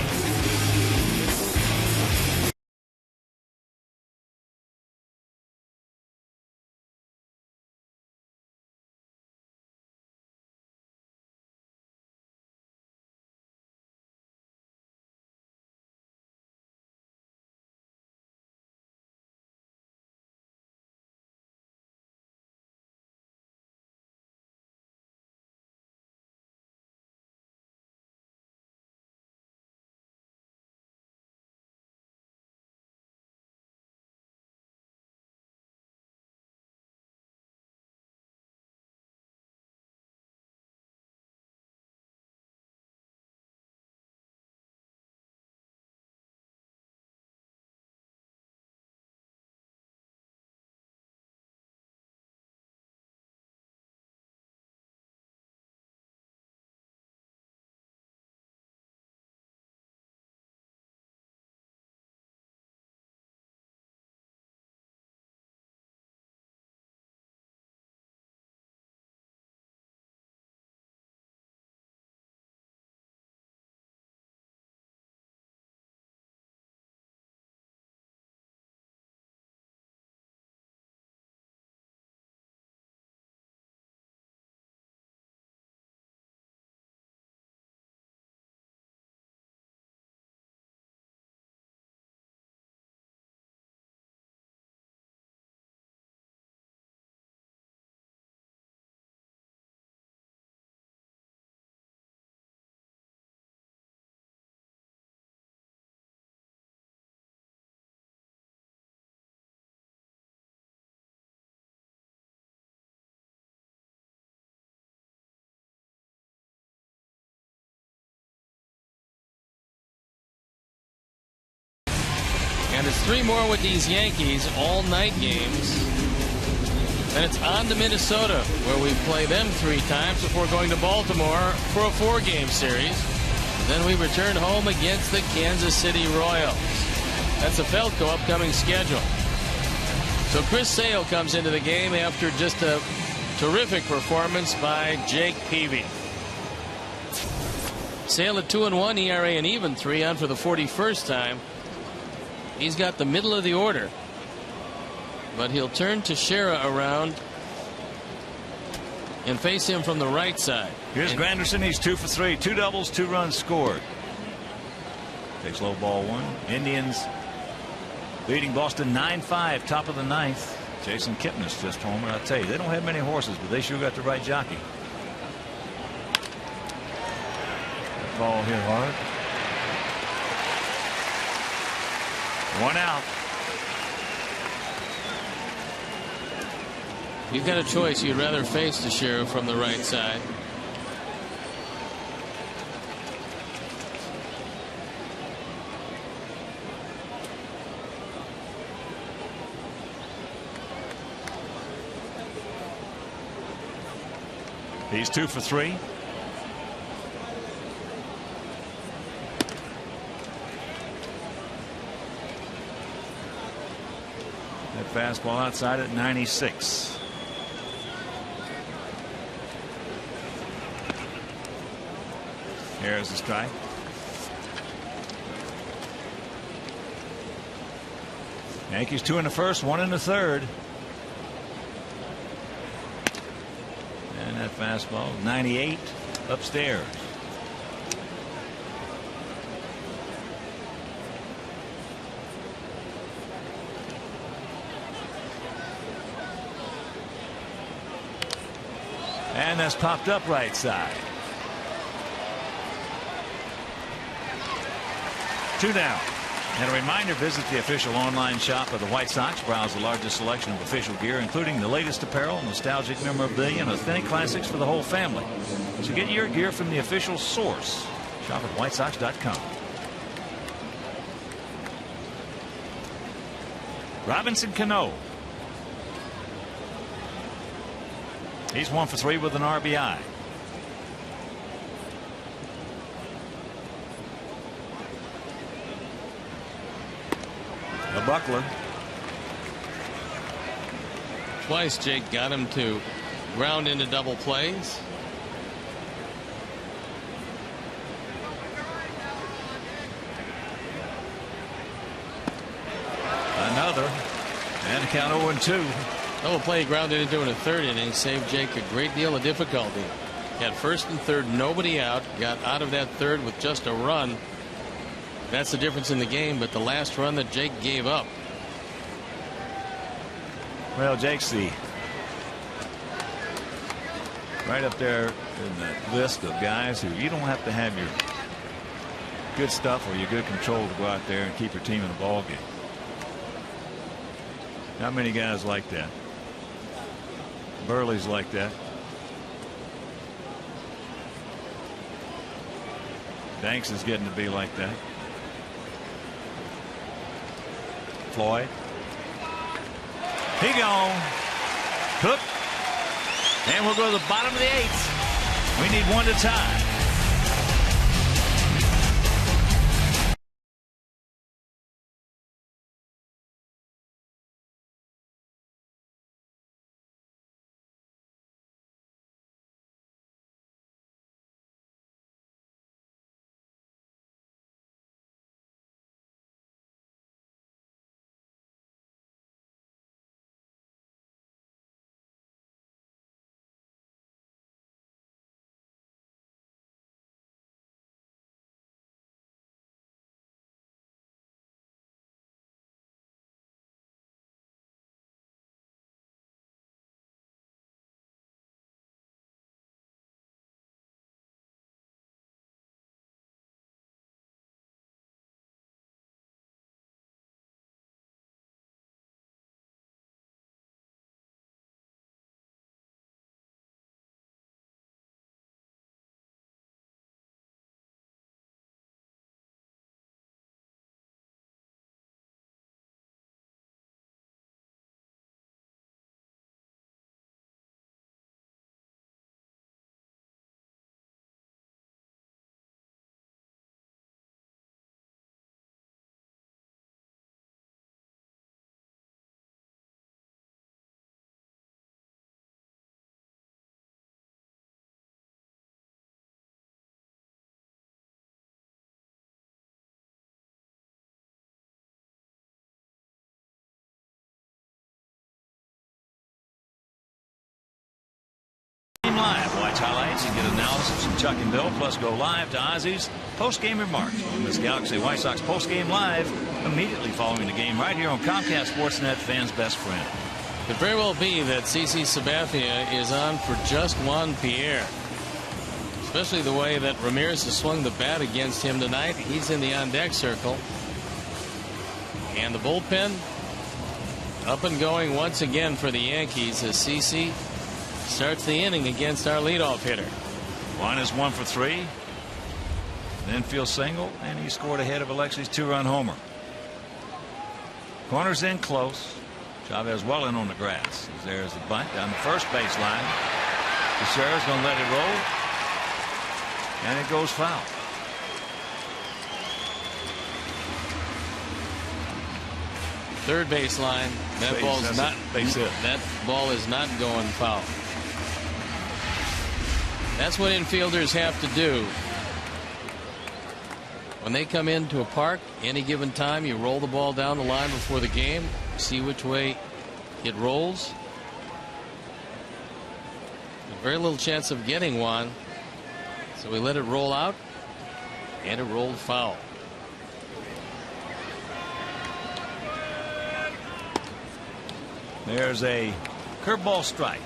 And it's 3 more with these Yankees, all night games. Then it's on to Minnesota, where we play them 3 times before going to Baltimore for a 4-game series. Then we return home against the Kansas City Royals. That's a Felco upcoming schedule. So Chris Sale comes into the game after just a terrific performance by Jake Peavy. Sale at 2-1, ERA an even 3 on for the 41st time. He's got the middle of the order, but he'll turn Teixeira around and face him from the right side. Here's Granderson. He's 2 for 3, 2 doubles, 2 runs scored. Takes low ball 1. Indians leading Boston 9-5, top of the 9th. Jason Kipnis just homer. I tell you, they don't have many horses, but they sure got the right jockey. That ball hit hard. 1 out. You've got a choice. You'd rather face Teixeira from the right side. He's 2 for 3. That fastball outside at 96. Here's the strike. Yankees 2 in the first, 1 in the third. And that fastball 98 upstairs. And that's popped up right side. 2 down. And a reminder, visit the official online shop of the White Sox. Browse the largest selection of official gear, including the latest apparel, nostalgic memorabilia, and authentic classics for the whole family. So get your gear from the official source. Shop at whitesox.com. Robinson Cano. He's 1 for 3 with an RBI. The Buckler. Twice Jake got him to ground into double plays. Another. And count 0-2. Double play grounded into in the 3rd inning. Saved Jake a great deal of difficulty. Got 1st and 3rd, nobody out. Got out of that 3rd with just a run. That's the difference in the game. But the last run that Jake gave up. Well, Jake's the right up there in the list of guys who you don't have to have your good stuff or your good control to go out there and keep your team in a ball game. Not many guys like that. Burley's like that. Danks is getting to be like that. Floyd. He gone. Cook. And we'll go to the bottom of the 8th. We need 1 to tie. Postgame Live. Watch highlights and get analysis from Chuck and Bill, plus go live to Ozzy's postgame remarks on this Galaxy White Sox Postgame Live immediately following the game right here on Comcast Sportsnet, fans' best friend. Could very well be that CC Sabathia is on for just Juan Pierre. Especially the way that Ramirez has swung the bat against him tonight. He's in the on-deck circle. And the bullpen up and going once again for the Yankees as CC starts the inning against our leadoff hitter. Juan is 1 for 3. An infield single, and he scored ahead of Alexi's 2-run homer. Corners in close. Chavez well in on the grass. There's the bunt down the first baseline. Teixeira's going to let it roll. And it goes foul. Third baseline. That ball is not going foul. That's what infielders have to do. When they come into a park, any given time, you roll the ball down the line before the game, see which way it rolls. Very little chance of getting one. So we let it roll out, and it rolled foul. There's a curveball strike.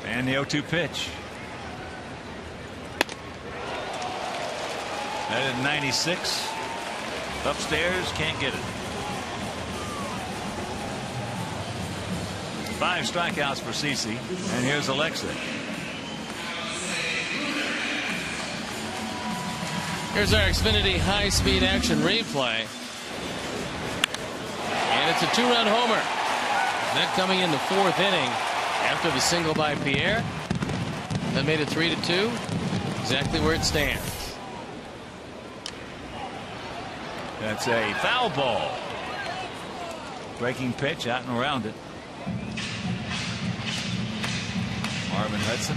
And the 0-2 pitch. That is 96. Upstairs, can't get it. 5 strikeouts for CC. And here's Alexei. Here's our Xfinity high-speed action replay. And it's a 2-run homer. That coming in the 4th inning after the single by Pierre. That made it 3-2. Exactly where it stands. That's a foul ball. Breaking pitch out and around it. Marvin Hudson.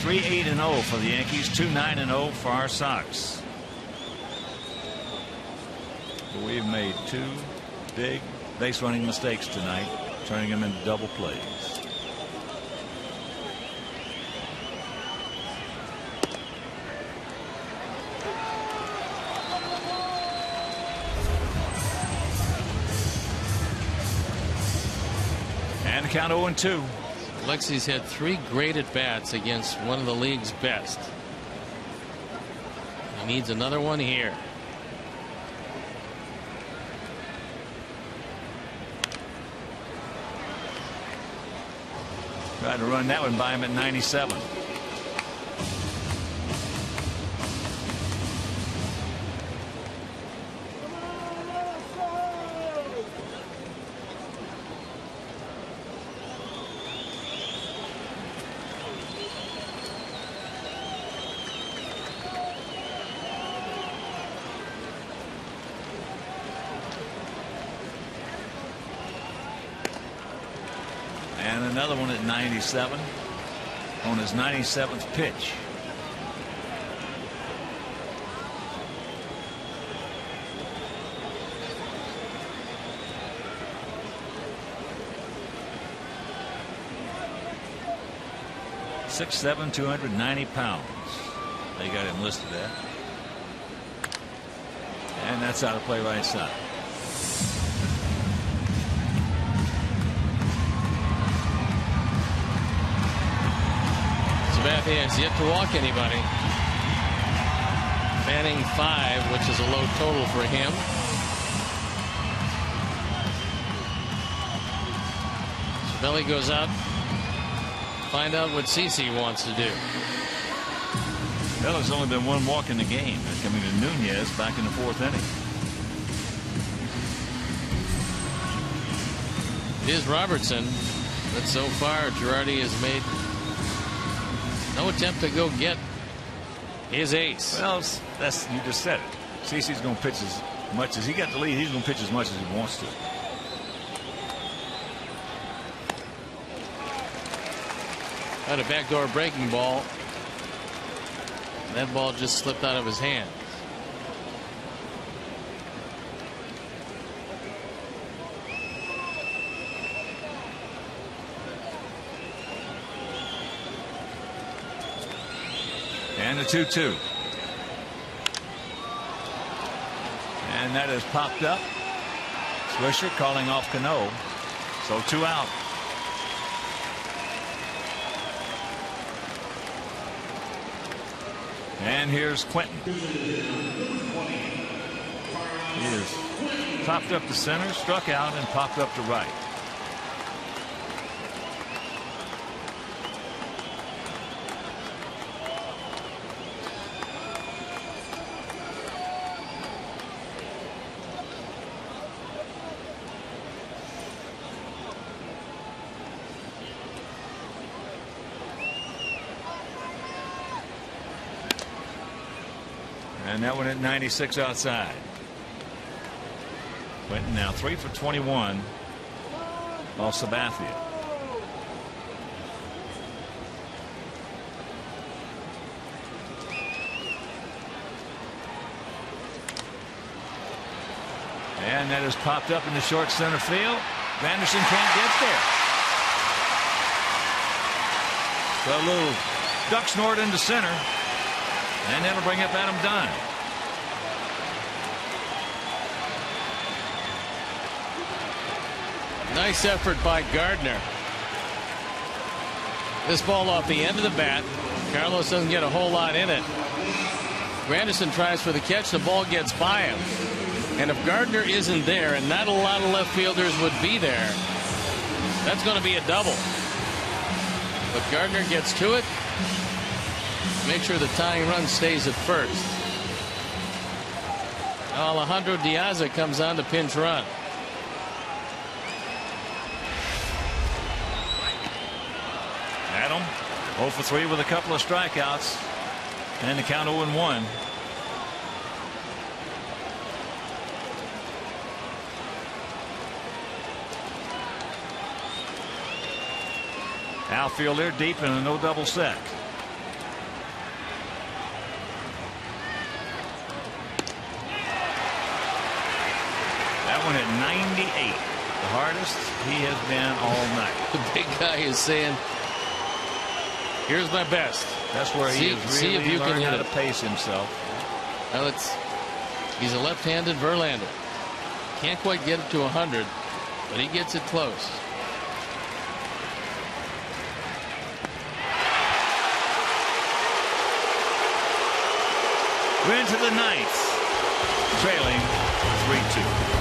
(3-8-0) for the Yankees, 2-9-0 for our Sox. We've made 2 big base running mistakes tonight, turning them into double plays. And the count 0-2. Alexei's had 3 great at-bats against one of the league's best. He needs another one here. Tried to run that one by him at 97. And another one at 97 on his 97th pitch. (6'7", 290 pounds. They got him listed at. And that's out of play right side. Sabathia has yet to walk anybody. Batting 5, which is a low total for him. Belly goes out. Find out what CC wants to do. Well, there's only been 1 walk in the game. They're coming to Nunez back in the 4th inning. It is Robertson, but so far Girardi has made no attempt to go get his ace. Well, you just said it. CC's going to pitch as much as he got the lead. He's going to pitch as much as he wants to. Had a backdoor breaking ball. That ball just slipped out of his hand. And the 2-2. And that has popped up. Swisher calling off Cano. So 2 out. And here's Quentin. He is popped up to center, struck out, and popped up to right. And that one at 96 outside. Quentin now 3 for 21 off Sabathia. And that has popped up in the short center field. Vanderson can't get there. So a little duck snort into center. And that'll bring up Adam Dunn. Nice effort by Gardner. This ball off the end of the bat. Carlos doesn't get a whole lot in it. Granderson tries for the catch. The ball gets by him. And if Gardner isn't there, and not a lot of left fielders would be there, that's going to be a double. But Gardner gets to it. Make sure the tying run stays at first. Alejandro Diaz comes on to pinch run. Adam 0 for 3 with a couple of strikeouts. And the count 0-1. Outfielder deep in a no double set. That one at 98. The hardest he has been all night. The big guy is saying, here's my best. That's where he has really if you can learned hit how to it. pace himself. Well, he's a left-handed Verlander. Can't quite get it to 100, but he gets it close. We're into the ninth, trailing 3-2.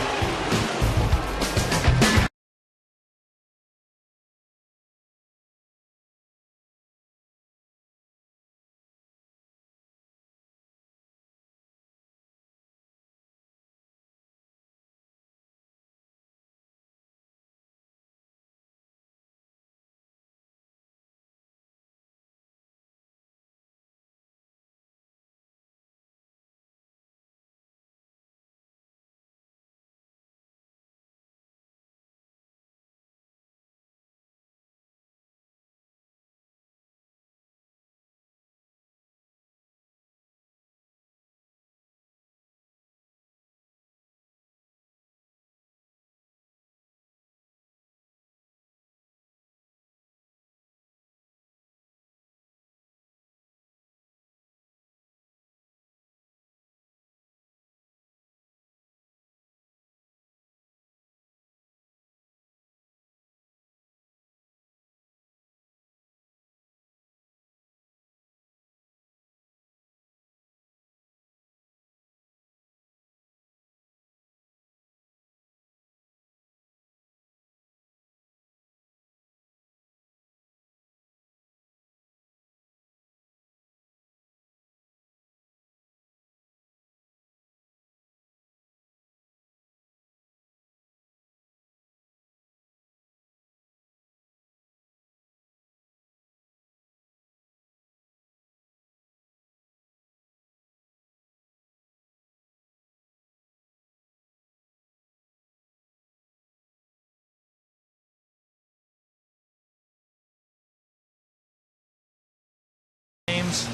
ones.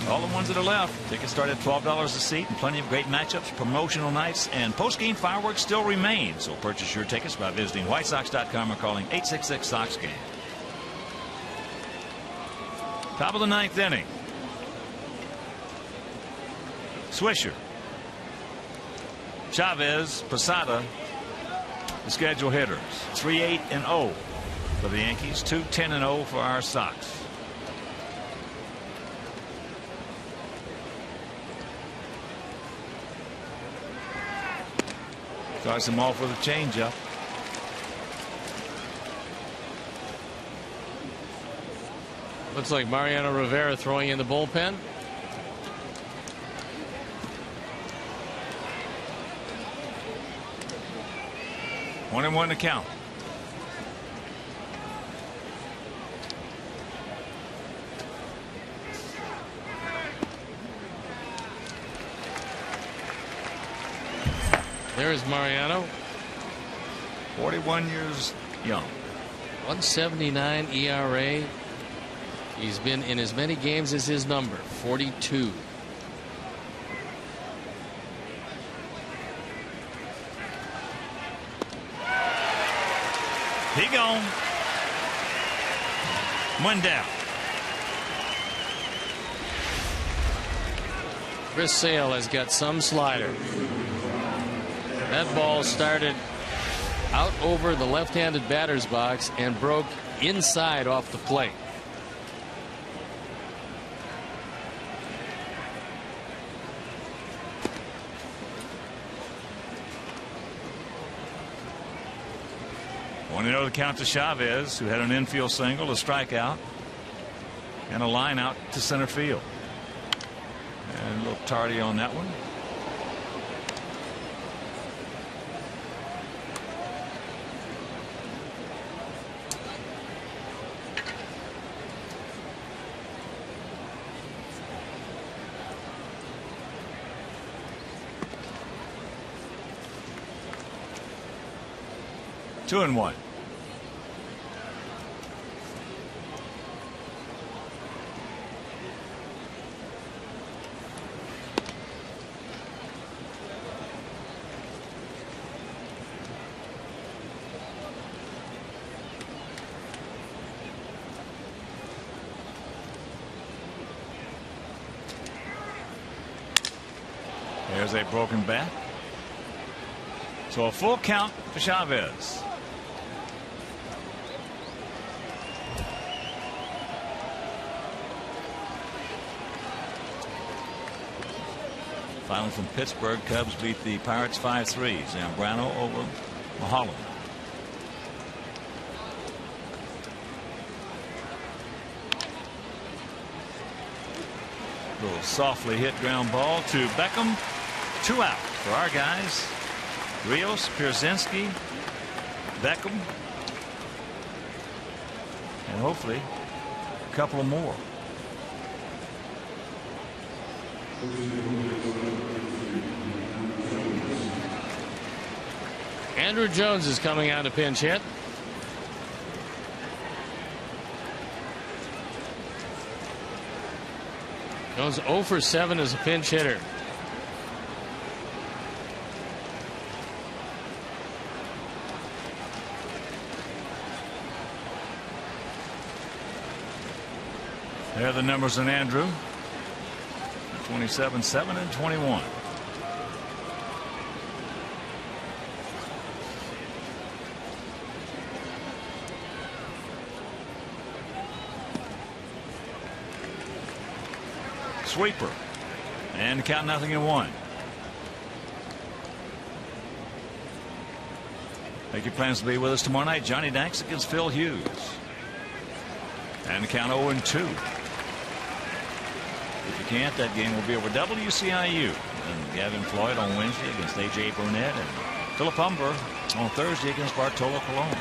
All the ones that are left. Tickets start at $12 a seat, and plenty of great matchups, promotional nights, and post-game fireworks still remain. So purchase your tickets by visiting Whitesox.com or calling 866-SOX-GAME. Top of the 9th inning. Swisher, Chavez, Posada, the schedule hitters. 3-8-0 for the Yankees. 2-10-0 for our Sox. Starts him off with a changeup. Looks like Mariano Rivera throwing in the bullpen. One and one to count. There's Mariano. 41 years young. 1.79 ERA. He's been in as many games as his number, 42. He gone. One down. Chris Sale has got some slider. That ball started out over the left-handed batter's box and broke inside off the plate. One to the count to Chavez, who had an infield single, a strikeout, and a line out to center field. And a little tardy on that one. Two and one. There's a broken bat. So a full count for Chavez. Final from Pittsburgh. Cubs beat the Pirates 5-3. Zambrano over Mulholland. Little softly hit ground ball to Beckham. 2 out for our guys. Rios, Pierzynski, Beckham, and hopefully a couple of more. Andrew Jones is coming out to pinch hit. Jones 0 for 7 as a pinch hitter. There are the numbers on Andrew. 27, 7, and 21. Sweeper. And count 0-1. Make your plans to be with us tomorrow night. Johnny Danks against Phil Hughes. And the count 0-2. If you can't, that game will be over WCIU. And Gavin Floyd on Wednesday against A.J. Burnett. And Philip Humber on Thursday against Bartolo Colon.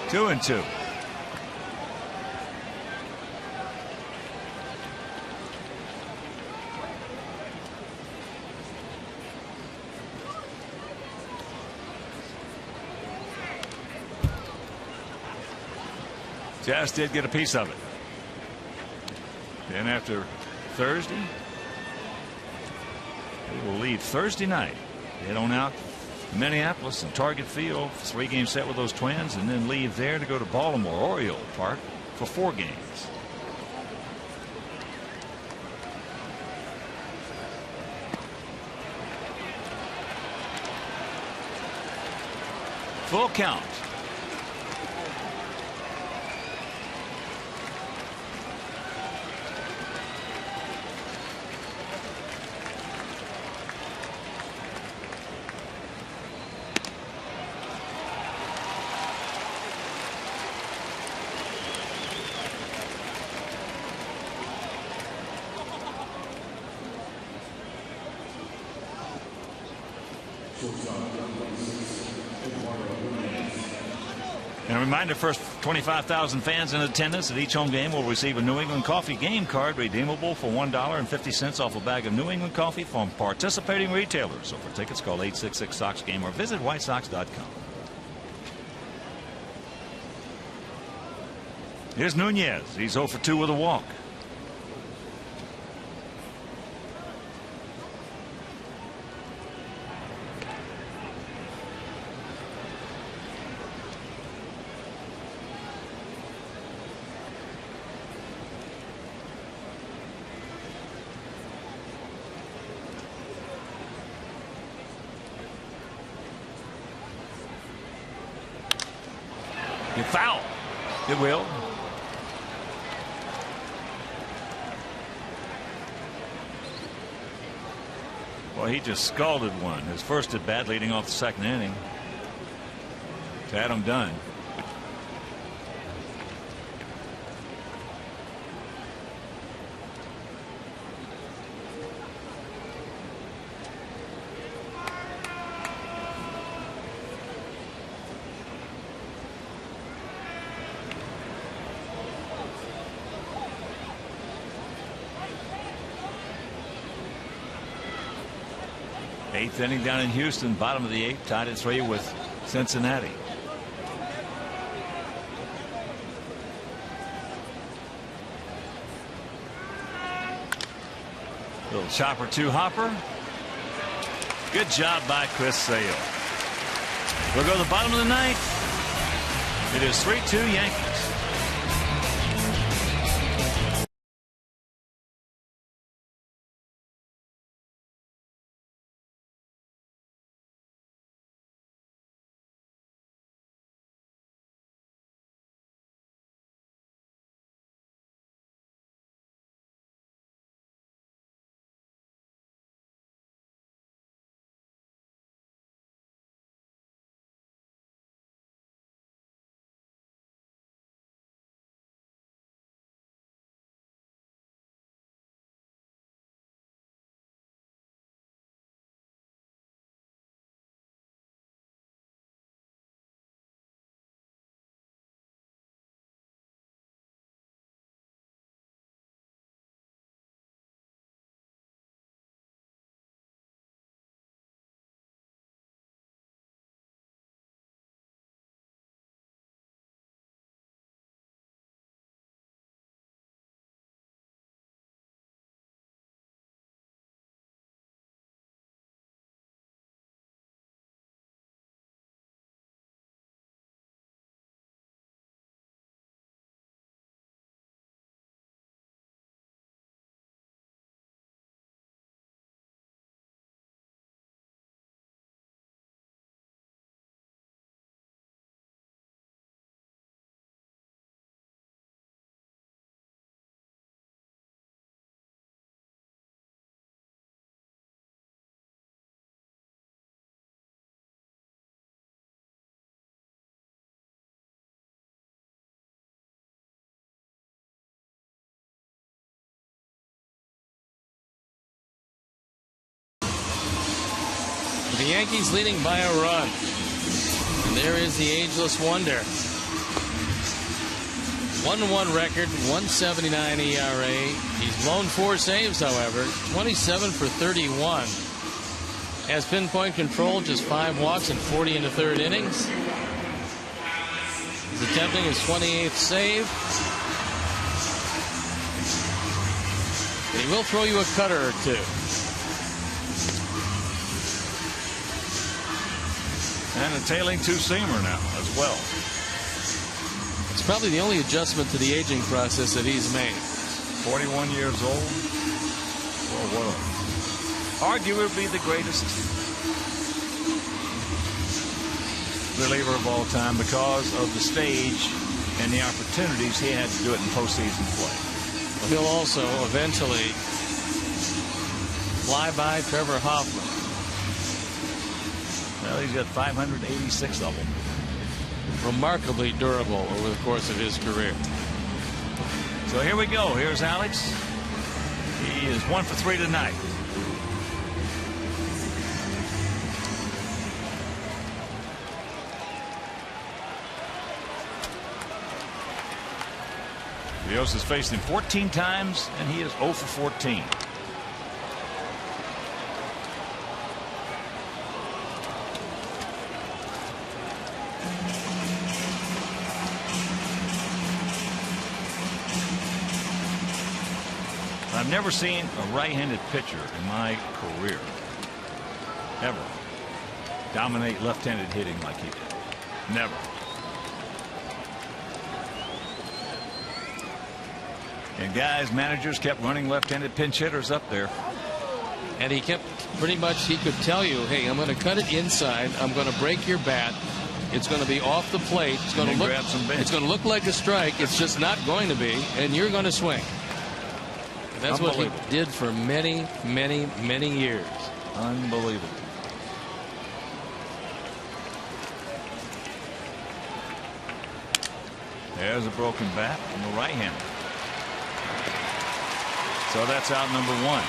Two and two. Jazz did get a piece of it. Then after Thursday, they will leave Thursday night. Head on out to Minneapolis and Target Field, 3-game set with those Twins, and then leave there to go to Baltimore Oriole Park for 4 games. Full count. And a reminder, first 25,000 fans in attendance at each home game will receive a New England Coffee game card redeemable for $1.50 off a bag of New England coffee from participating retailers. So for tickets, call 866-SOX-GAME or visit whitesox.com. Here's Nunez. He's 0 for 2 with a walk. You foul. It will. Well, he just scalded one. His first at bat leading off the second inning. To Adam Dunn. Eighth inning down in Houston, bottom of the 8th, tied at 3 with Cincinnati. Little chopper 2 hopper. Good job by Chris Sale. We'll go to the bottom of the 9th. It is 3-2 Yankees. The Yankees leading by a run. And there is the ageless wonder. 1-1 record, 1.79 ERA. He's blown 4 saves, however. 27 for 31. Has pinpoint control, just 5 walks and 40 in the 3rd innings. He's a attempting his 28th save. And he will throw you a cutter or two. And a tailing two-seamer now as well. It's probably the only adjustment to the aging process that he's made. 41 years old. Well, what arguably the greatest reliever of all time because of the stage and the opportunities he had to do it in postseason play. He'll also eventually fly by Trevor Hoffman. Well, he's got 586 of them. Remarkably durable over the course of his career. So here we go. Here's Alex. He is 1 for 3 tonight. Rios has faced him 14 times, and he is 0 for 14. I've never seen a right-handed pitcher in my career ever dominate left-handed hitting like he did. Never. And guys, managers kept running left-handed pinch hitters up there. And he kept pretty much, he could tell you, hey, I'm going to cut it inside. I'm going to break your bat. It's going to be off the plate. It's going to look like a strike. It's just not going to be. And you're going to swing. And that's what he did for many, many, many years. Unbelievable. There's a broken bat from the right hander. So that's out number 1.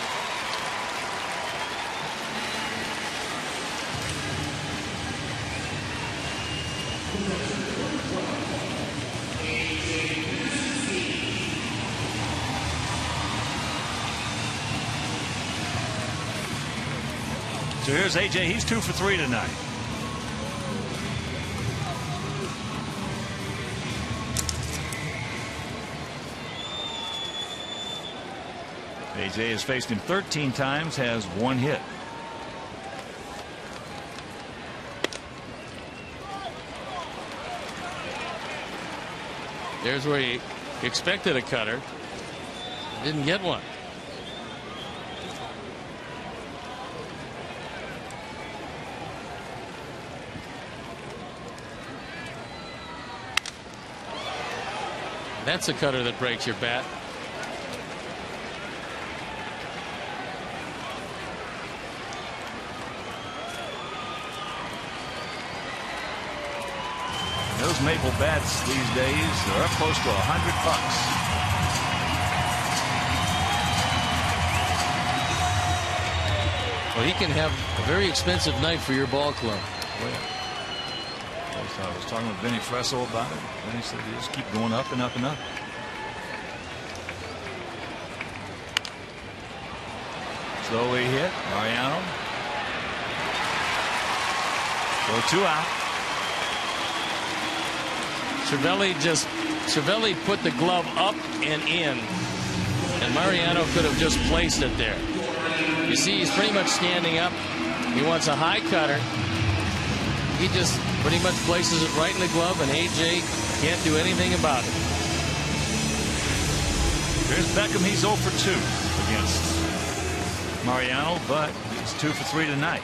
So here's AJ. He's 2 for 3 tonight. AJ has faced him 13 times, has 1 hit. There's where he expected a cutter. Didn't get one. That's a cutter that breaks your bat. Those maple bats these days are up close to $100. Well, he can have a very expensive night for your ball club. I was talking with Benny Fresso about it. Benny said you just keep going up and up and up. Slowly hit. Mariano. So 2 out. Cervelli put the glove up and in, and Mariano could have just placed it there. You see, he's pretty much standing up. He wants a high cutter. He just pretty much places it right in the glove, and AJ can't do anything about it. Here's Beckham. He's 0 for 2 against Mariano, but he's 2 for 3 tonight.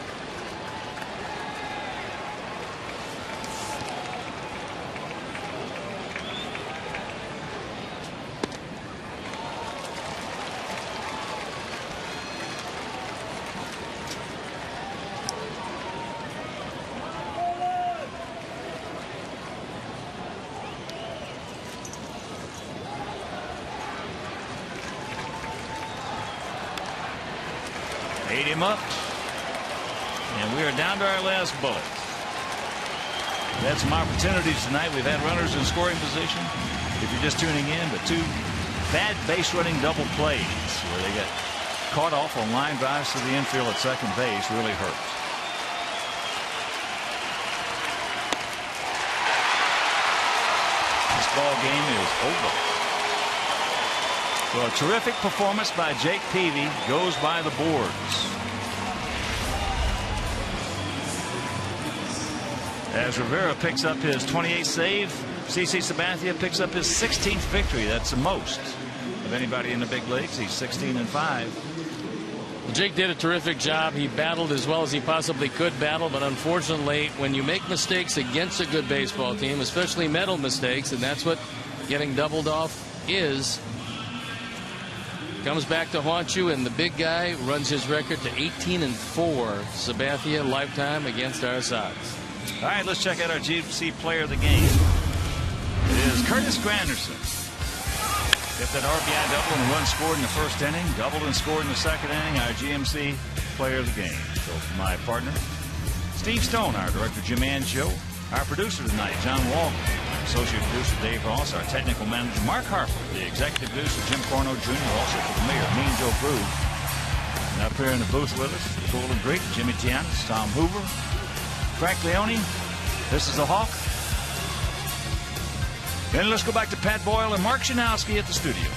Ate him up, and we are down to our last bullet. We've had some opportunities tonight. We've had runners in scoring position. If you're just tuning in, but 2 bad base running double plays where they got caught off on line drives to the infield at second base really hurts. ball game is over. So a terrific performance by Jake Peavy goes by the boards. As Rivera picks up his 28th save, CC Sabathia picks up his 16th victory. That's the most of anybody in the big leagues. He's 16-5. Well, Jake did a terrific job. He battled as well as he possibly could battle, but unfortunately, when you make mistakes against a good baseball team, especially mental mistakes, and that's what getting doubled off is, comes back to haunt you, and the big guy runs his record to 18-4. Sabathia lifetime against our Sox. All right, let's check out our GMC player of the game. It is Curtis Granderson. If that RBI double and run scored in the first inning, doubled and scored in the second inning, our GMC player of the game. So for my partner, Steve Stone, our director Jim Anjo, our producer tonight, John Walker, our associate producer Dave Ross, our technical manager Mark Harper, the executive producer Jim Corno Jr., also for the mayor, me and Joe Cruz. And up here in the booth with us, the cool and great Jimmy Tianis, Tom Hoover, Frank Leone. This is the Hawk. And let's go back to Pat Boyle and Mark Janowski at the studio.